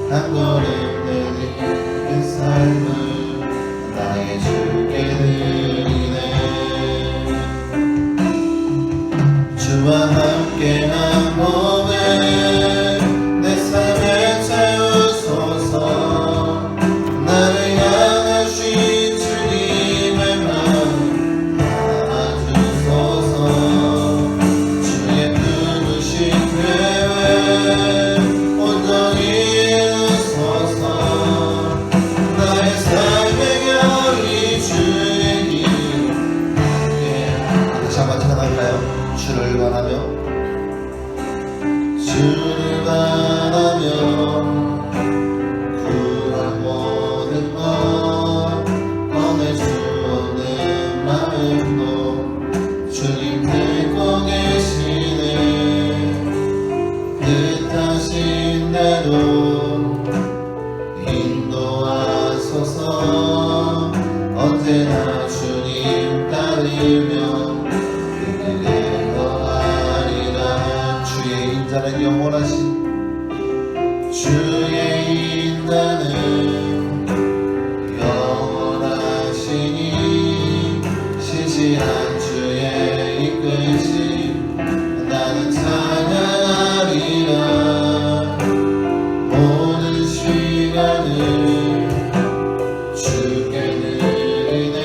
한 걸음 내딛는 삶을 나의 주께 드리네. 주와 함께한 몸에 내 삶에 채우소서. 나를 향하신 주님의 마음 알아주소서. 주의 부르신 계획 온전히 이루소서. 나의 삶의 결이 주의 길 다시 한번 찬양할까요? 주를 바라며 구한 모든 것 꺼낼 수 없는 마음도 주님 듣고 계시네. 뜻하신 주님 따르며 그들의 거하리라. 주의 인자는 영원하신 주의 인자는 영원하시니 신실한 주의 이끄심 나는 찬양하리라. 모든 시간을 주께 드리네.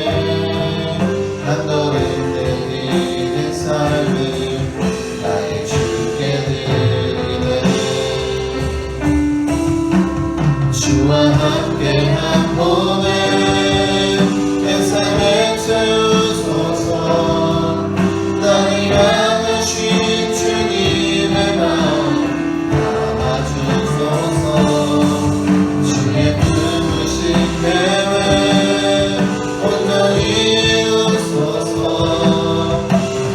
한 걸음 내리는 삶을 나의 주께 드리네. 주와 함께한 봄에 내 삶에 채우소서. 나를 향하신 주님의 마음 담아주소서. 주의 부르신 계획 온전히 이루소서.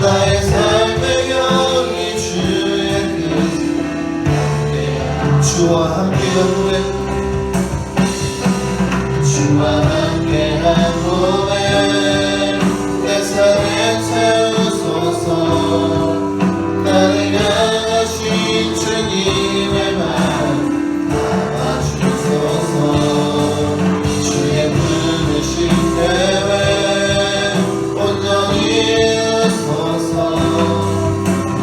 나의 삶의 경이 주의 뜻 주와 함께한 봄에 주와 함께한 봄에 내 삶에 채우소서. 나를 향하신 주님의 마음 담아주소서. 주의 부르신 계획 온전히 이루소서.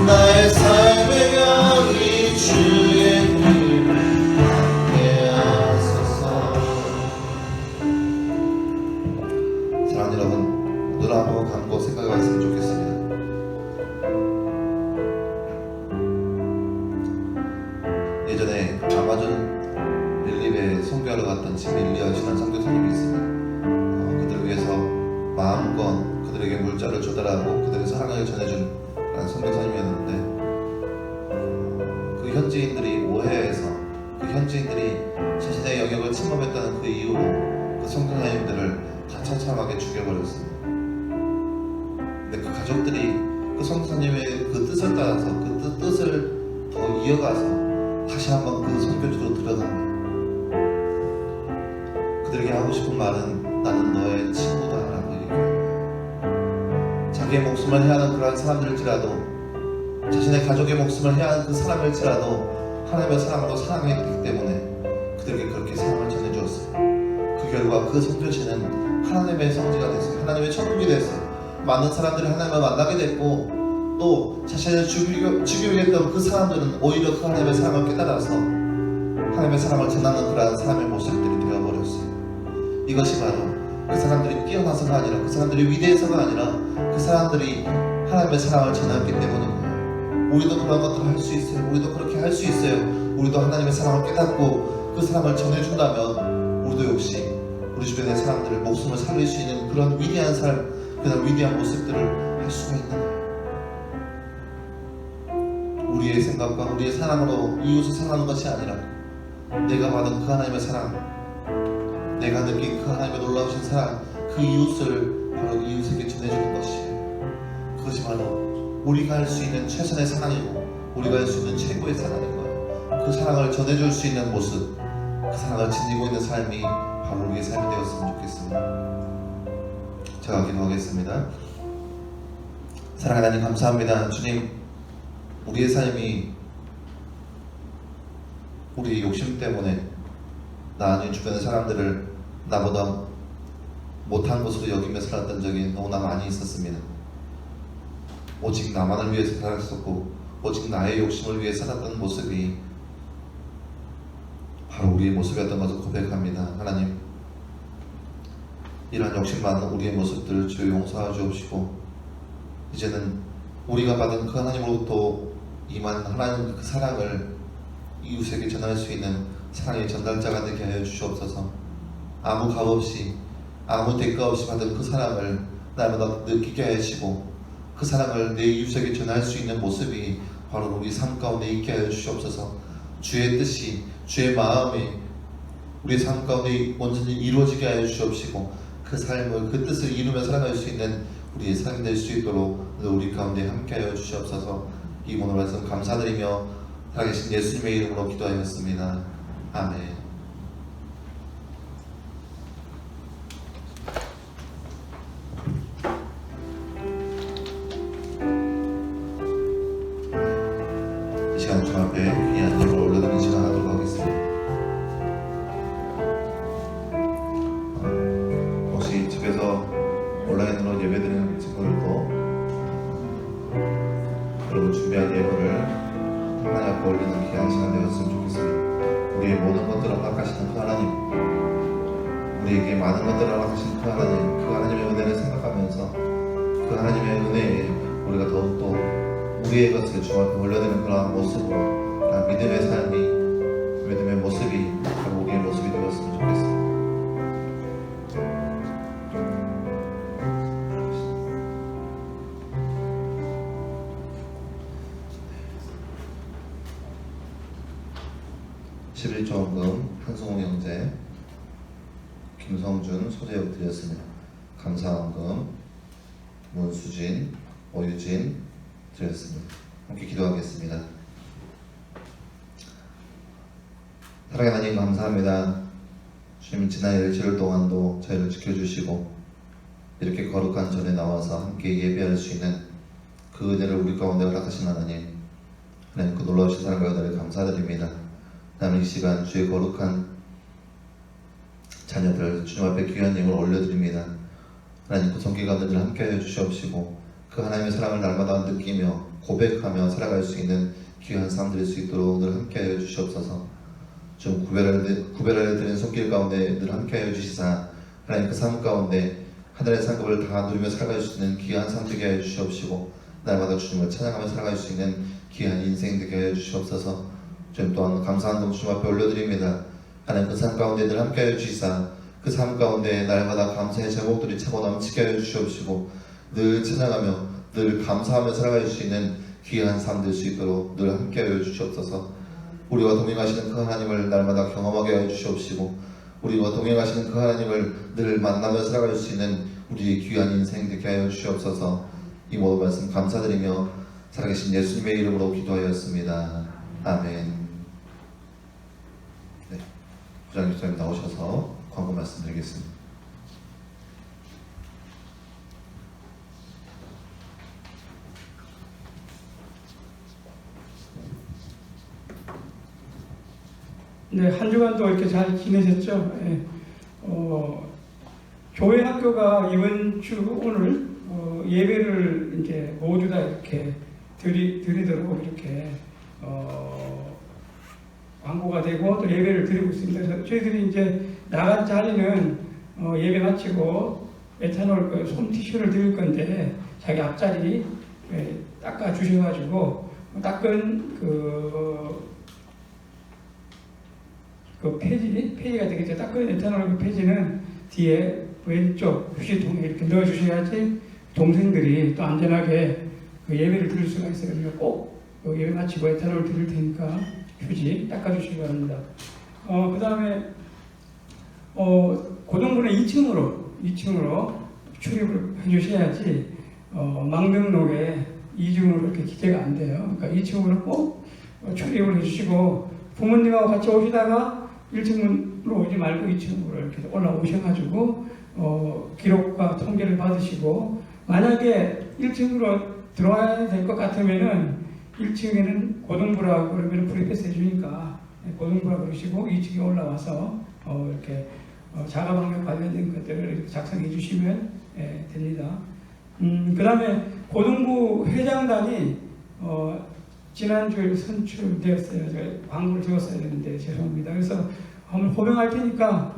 나의 삶의 경이 주의 길 함께하소서. 사랑하는 여러분, 눈 한번 감고 생각해 봤으면 좋겠습니다. 예전에 아마존 릴립에 선교하러 갔던 지밀리아 신한 선교사님이 있습니다. 그들을 위해서 마음껏 그들에게 물자를 조달하고 그들의 사랑을 전해준 그런 선교사님이었는데 그 현지인들이 오해해서 그 현지인들이 자신의 영역을 침범했다는 그 이유로 그 선교사님들을 가차참하게 죽여버렸습니다. 근데 그 가족들이 그 선교사님의 그 뜻을 따라서 그 뜻을 더 이어가서 다시 한번 그 선교지로 들어갑니다. 그들에게 하고 싶은 말은 나는 너의 친구다라고 얘기합니다. 자기의 목숨을 해하는 그러한 사람들일지라도 자신의 가족의 목숨을 해하는 그 사람일지라도 하나님의 사랑으로 사랑했기 때문에 그들에게 그렇게 사랑을 전해주었어요. 그 결과 그 선교지는 하나님의 성지가 됐어요. 하나님의 천국이 됐어요. 많은 사람들이 하나님을 만나게 됐고 또 자신을 죽이겠던 그 사람들은 오히려 그 하나님의 사랑을 깨달아서 하나님의 사랑을 전하는 그러한 사람의 모습들이 되어버렸어요. 이것이 바로 그 사람들이 뛰어나서가 아니라 그 사람들이 위대해서가 아니라 그 사람들이 하나님의 사랑을 전했기 때문인 거예요. 우리도 그런 것들을 할 수 있어요. 우리도 그렇게 할 수 있어요. 우리도 하나님의 사랑을 깨닫고 그 사랑을 전해준다면 우리도 역시 우리 주변의 사람들을 목숨을 살릴 수 있는 그런 위대한 삶, 그런 위대한 모습들을 할 수가 있는 거예요. 우리의 생각과 우리의 사랑으로 이웃을 사랑하는 것이 아니라 내가 받은 그 하나님의 사랑, 내가 느낀 그 하나님의 놀라우신 사랑, 그 이웃을 바로 이웃에게 전해주는 것이에요. 그것이 바로 우리가 할 수 있는 최선의 사랑이고 우리가 할 수 있는 최고의 사랑인 거예요. 그 사랑을 전해줄 수 있는 모습, 그 사랑을 지니고 있는 삶이 바로 우리의 삶이 되었으면 좋겠습니다. 제가 기도하겠습니다. 사랑하는 하나님 감사합니다. 주님, 우리의 삶이 우리의 욕심 때문에 나 아닌 주변의 사람들을 나보다 못한 것으로 여기며 살았던 적이 너무나 많이 있었습니다. 오직 나만을 위해서 살았었고 오직 나의 욕심을 위해 살았던 모습이 바로 우리의 모습이었던 것을 고백합니다. 하나님, 이러한 욕심 많은 우리의 모습들을 주여 용서하여 주옵시고 이제는 우리가 받은 그 하나님으로부터 임한 하나님 그 사랑을 이웃에게 전할 수 있는 사랑의 전달자가 되게 하여 주시옵소서. 아무 값 없이 아무 대가 없이 받은 그 사랑을 날마다 느끼게 하시고 그 사랑을 내 이웃에게 전할 수 있는 모습이 바로 우리 삶 가운데 있게 하여 주시옵소서. 주의 뜻이 주의 마음이 우리 삶 가운데 온전히 이루어지게 하여 주시옵시고 그 삶을 그 뜻을 이루며 살아갈 수 있는 우리의 삶이 될 수 있도록 우리 가운데 함께 하여 주시옵소서. 이 오늘 말씀 감사드리며 살아계신 예수님의 이름으로 기도하였습니다. 아멘. 온라인으로 예배드리는 친구들도 여러분 준비한 예물을 하나님 앞에 올리는 귀한 시간 되었으면 좋겠습니다. 우리의 모든 것들을 허락하시는 그 하나님, 우리에게 많은 것들을 허락하시는 그 하나님, 그 하나님의 은혜를 생각하면서 그 하나님의 은혜에 우리가 더욱더 우리의 것을 주 앞에 올려드리는 그러한 모습으로 그런 믿음의 삶이, 믿음의 모습이 바로 우리의 모습이 되었으면 좋겠습니다. 11조 헌금 한송호 형제, 김성준, 소재욱 드렸습니다. 감사헌금 문수진, 오유진 드렸습니다. 함께 기도하겠습니다. 사랑의 하나님 감사합니다. 주님, 지난 일주일 동안도 저희를 지켜주시고 이렇게 거룩한 전에 나와서 함께 예배할 수 있는 그 은혜를 우리 가운데 허락하신 하나님, 그 놀라우신 사랑과 은혜를 감사드립니다. 하나님, 이 시간 주의 거룩한 자녀들 주님 앞에 귀한 예물을 올려드립니다. 하나님, 그 성기관들을 함께하여 주시옵시고 그 하나님의 사랑을 날마다 느끼며 고백하며 살아갈 수 있는 귀한 삶 될 수 있도록 늘 함께하여 주시옵소서. 좀 구별하여 드리는 손길 가운데 늘 함께하여 주시사 하나님, 그 삶 가운데 하늘의 상급을 다 누리며 살아갈 수 있는 귀한 삶 되게 하여 주시옵시고 날마다 주님을 찬양하며 살아갈 수 있는 귀한 인생 되게 하여 주시옵소서. 주님, 또한 감사한 동 주님 앞에 올려드립니다. 하나님, 그 삶 가운데 늘 함께하여 주시사 그 삶 가운데 날마다 감사의 제목들이 차고 넘치게 하여 주시옵시고 늘 찬양하며 늘 감사하며 살아갈 수 있는 귀한 삶 될 수 있도록 늘 함께하여 주시옵소서. 우리와 동행하시는 그 하나님을 날마다 경험하게 하여 주시옵시고 우리와 동행하시는 그 하나님을 늘 만나며 살아갈 수 있는 우리의 귀한 인생 되게 하여 주시옵소서. 이 모든 말씀 감사드리며 살아계신 예수님의 이름으로 기도하였습니다. 아멘. 네, 부장 교수님 나오셔서 광고 말씀드리겠습니다. 네, 한 주간도 이렇게 잘 지내셨죠? 예. 교회 학교가 이번 주 오늘 예배를 이제 모두 다 이렇게 드리도록 이렇게 광고가 되고 또 예배를 드리고 있습니다. 그래서 저희들이 이제 나간 자리는 예배 마치고 에탄올 솜 티슈를 드릴 건데 자기 앞자리 닦아 주셔가지고 닦은 그 폐지가 되겠죠. 닦은 에탄올 그 폐지는 뒤에 왼쪽 휴지통에 이렇게 넣어주셔야지 동생들이 또 안전하게 그 예배를 드릴 수가 있어요. 그러니까 꼭 예배 마치고 에탄올 드릴 테니까 휴지 닦아주시기 바랍니다. 그 다음에 고등부는 2층으로 출입을 해주셔야지 망등록에 2층으로 이렇게 기재가 안 돼요. 그러니까 2층으로 꼭 출입을 해주시고 부모님하고 같이 오시다가 1층으로 오지 말고 2층으로 이렇게 올라오셔가지고 기록과 통계를 받으시고 만약에 1층으로 들어와야 될 것 같으면은 1층에는 고등부라고 그러면 프리패스 해주니까 고등부라고 그러시고 2층에 올라와서 이렇게 자가방역 관련된 것들을 이렇게 작성해 주시면 됩니다. 그 다음에 고등부 회장단이 지난주에 선출되었어요. 제가 광고를 적었어야 되는데 죄송합니다. 그래서 한번 호명할 테니까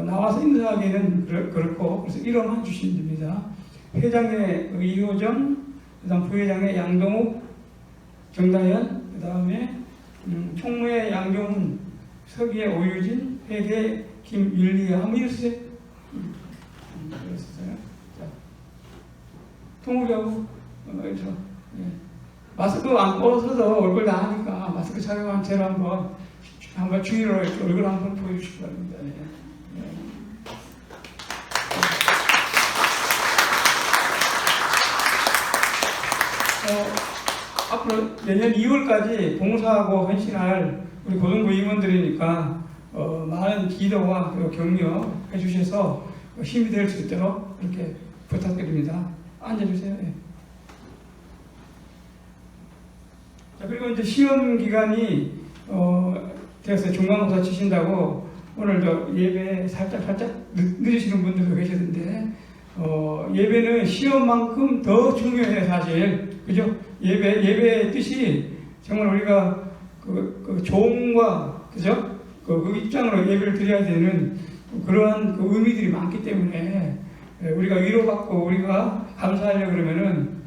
나와서 인사하기는 그렇고 그래서 이름만 주시면 됩니다. 회장의 이호정, 그 다음 부회장의 양동욱, 정다현, 그 다음에 총무의 양경훈, 서기의 오유진, 회계 김율리아. 한번 읽으세요. 통우자고 마스크 안 벗어서 얼굴 다 하니까 마스크 착용한 채로 한번 주의로 얼굴 한번 보여주시기 바랍니다. 앞으로 내년 2월까지 봉사하고 헌신할 우리 고등부 임원들이니까 많은 기도와 그리고 격려 해주셔서 힘이 될 수 있도록 이렇게 부탁드립니다. 앉아주세요. 예. 자, 그리고 이제 시험 기간이 되었어요. 중간고사 치신다고 오늘도 예배 살짝 늦으시는 분들도 계시던데 예배는 시험만큼 더 중요해요, 사실. 그죠? 예배의 뜻이 정말 우리가 그 종과, 그죠? 그 입장으로 예배를 드려야 되는 그러한 그 의미들이 많기 때문에 우리가 위로받고 우리가 감사하려고 그러면은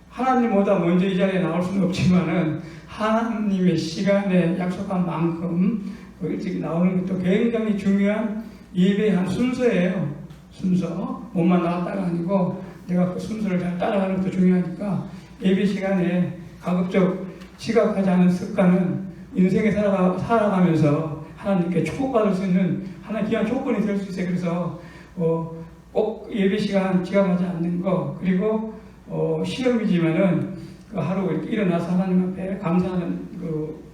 하나님보다 먼저 이 자리에 나올 수는 없지만은 하나님의 시간에 약속한 만큼 일찍 나오는 것도 굉장히 중요한 예배의 한 순서예요. 순서. 몸만 나왔다가 아니고 내가 그 순서를 잘 따라가는 것도 중요하니까 예배 시간에 가급적 지각하지 않은 습관은 인생에 살아가면서 하나님께 축복받을 수 있는 하나의 귀한 조건이 될 수 있어요. 그래서 꼭 예배 시간 지각하지 않는 거, 그리고 시험이지만은 그 하루 이렇게 일어나서 하나님 앞에 감사하는 그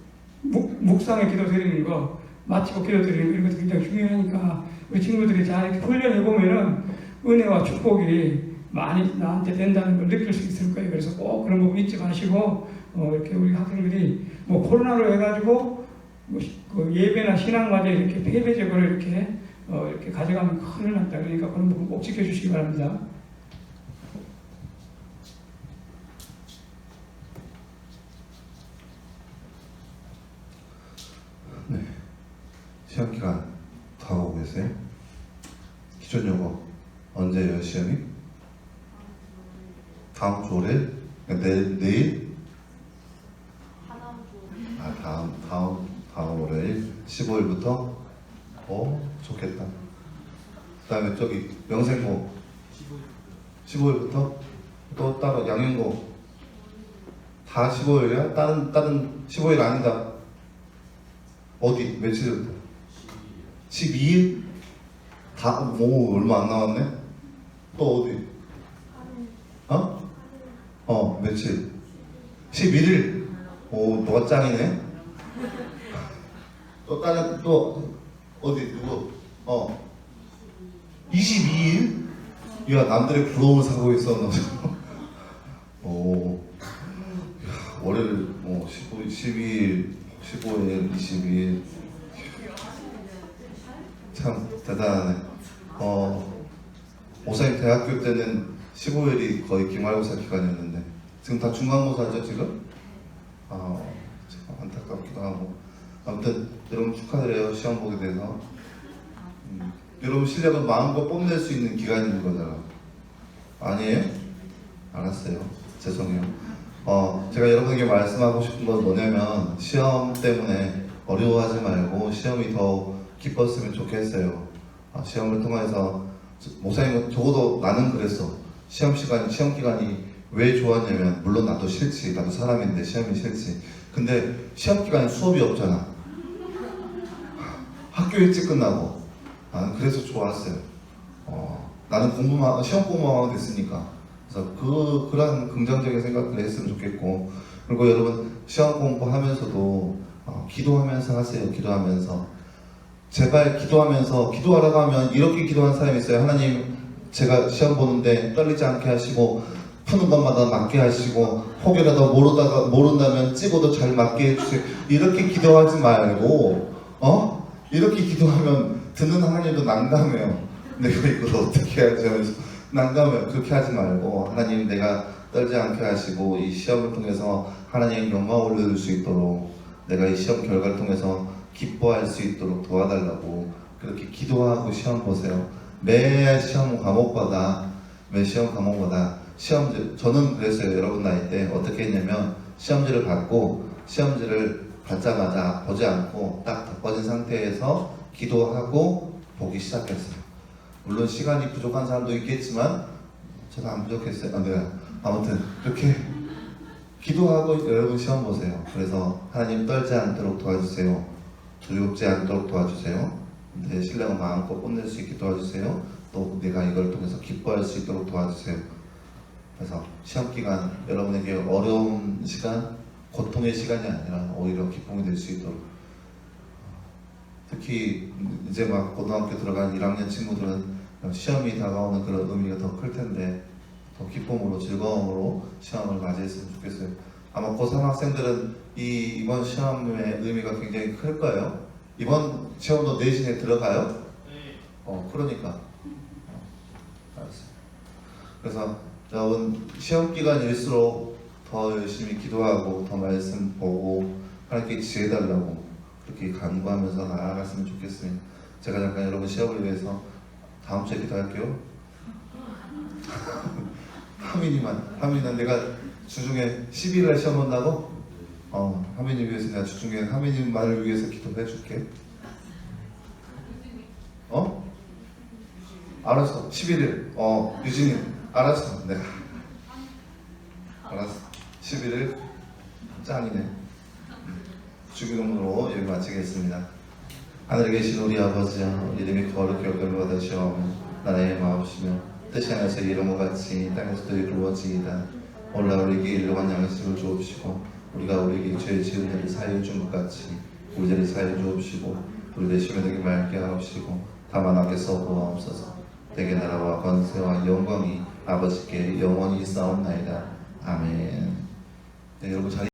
묵상의 기도 드리는 거, 마치고 기도 드리는 거, 이런 것도 굉장히 중요하니까 우리 친구들이 잘 이렇게 훈련해 보면은 은혜와 축복이 많이 나한테 된다는 걸 느낄 수 있을 거예요. 그래서 꼭 그런 부분 잊지 마시고 이렇게 우리 학생들이 뭐 코로나로 해가지고 그 예배나 신앙마저 이렇게 폐쇄적으로 이렇게 가져가면 큰일 난다. 그러니까 그런 부분 꼭 지켜주시기 바랍니다. 네. 시험 기간 다 오고 계세요? 기존 영어 언제예요, 시험이? 다음 주 월요일? 내일? 다음 월요일 15일부터? 좋겠다. 그 다음에 저기 명생고 15일부터? 또 따로 양현고 다 15일이야? 다른 15일 아니다. 어디? 며칠부터? 12일? 얼마 안 남았네? 또 어디? 며칠? 11일? 너가 짱이네? 또 어디? 누구? 22일? 야, 남들의 부러움을 사고 있어, 너. 월요일, 12일, 15일, 22일. 참, 대단하네. 모사님 대학교 때는 15일이 거의 기말고사 기간이었는데, 지금 다 중간고사죠, 지금? 참 안타깝기도 하고. 아무튼, 여러분 축하드려요, 시험 보게 돼서. 여러분 실력은 마음껏 뽐낼 수 있는 기간인 거잖아. 아니에요? 알았어요. 죄송해요. 제가 여러분에게 말씀하고 싶은 건 뭐냐면, 시험 때문에 어려워하지 말고 시험이 더 기뻤으면 좋겠어요. 시험을 통해서 목사님은 적어도 나는 그랬어. 시험 기간이 왜 좋았냐면, 물론 나도 싫지. 나도 사람인데 시험이 싫지. 근데 시험 기간에 수업이 없잖아. 학교 일찍 끝나고. 나는 그래서 좋았어요. 나는 시험 공부만 하면 됐으니까. 그래서 그런 긍정적인 생각을 했으면 좋겠고, 그리고 여러분 시험 공부하면서도 기도하면서 하세요. 기도하면서. 제발 기도하라고 하면 이렇게 기도한 사람이 있어요. 하나님, 제가 시험 보는데 떨리지 않게 하시고, 푸는 것마다 맞게 하시고, 혹여라도 모른다면 찍어도 잘 맞게 해주세요. 이렇게 기도하지 말고, 이렇게 기도하면 듣는 하나님도 난감해요. 내가 이걸 어떻게 해야지 하면서 난감해요. 그렇게 하지 말고, 하나님, 내가 떨지 않게 하시고 이 시험을 통해서 하나님 영광 올려줄 수 있도록, 내가 이 시험 결과를 통해서 기뻐할 수 있도록 도와달라고 그렇게 기도하고 시험 보세요. 매 시험 과목마다 시험지, 저는 그랬어요. 여러분 나이 때 어떻게 했냐면, 시험지를 받고 시험지를 받자마자 보지 않고 딱 덮어진 상태에서 기도하고 보기 시작했어요. 물론 시간이 부족한 사람도 있겠지만 저는 안 부족했어요. 아무튼 그렇게 기도하고 여러분 시험 보세요. 그래서 하나님, 떨지 않도록 도와주세요. 두렵지 않도록 도와주세요. 내 신뢰가 마음껏 뽐낼 수 있게 도와주세요. 또 내가 이걸 통해서 기뻐할 수 있도록 도와주세요. 그래서 시험기간 여러분에게 어려운 시간, 고통의 시간이 아니라 오히려 기쁨이 될 수 있도록, 특히 이제 막 고등학교 들어간 1학년 친구들은 시험이 다가오는 그런 의미가 더 클 텐데, 더 기쁨으로 즐거움으로 시험을 맞이했으면 좋겠어요. 아마 고3 학생들은 이번 시험의 의미가 굉장히 클 거예요. 이번 시험도 내신에 들어가요? 네. 그러니까 알았어요. 그래서 여러분 시험 기간일수록 더 열심히 기도하고 더 말씀 보고 하나님께 지혜 달라고 그렇게 간구하면서 나아갔으면 좋겠습니다. 제가 잠깐 여러분 시험을 위해서 다음 주에 기도할게요. 하민이만 내가 주중에 11일 시험 본다고? 하민이 위해서 내가 주중에 하민이만을 위해서 기도해 줄게. 알았어. 11일. 유진이. 알았어. 내가. 알았어. 11일. 짱이네. 주기도문으로 여기 마치겠습니다. 하늘에 계신 우리 아버지여, 이름이 거룩히 여김을 받으시오며 나라의 마옵시며 뜻이 하늘에서 이루는 것 같이 땅에서도 이루어지이다. 오늘 우리에게 일용할 양식을 주옵시고 우리가 우리에게 죄 지은 자를 사하여 준 것 같이 우리 죄를 사하여 주옵시고 우리 대심에 되게 말게 하옵시고 다만 악에서 보아옵소서. 대개 나라와 권세와 영광이 아버지께 영원히 있사옵나이다. 아멘. 네, 여러분 잘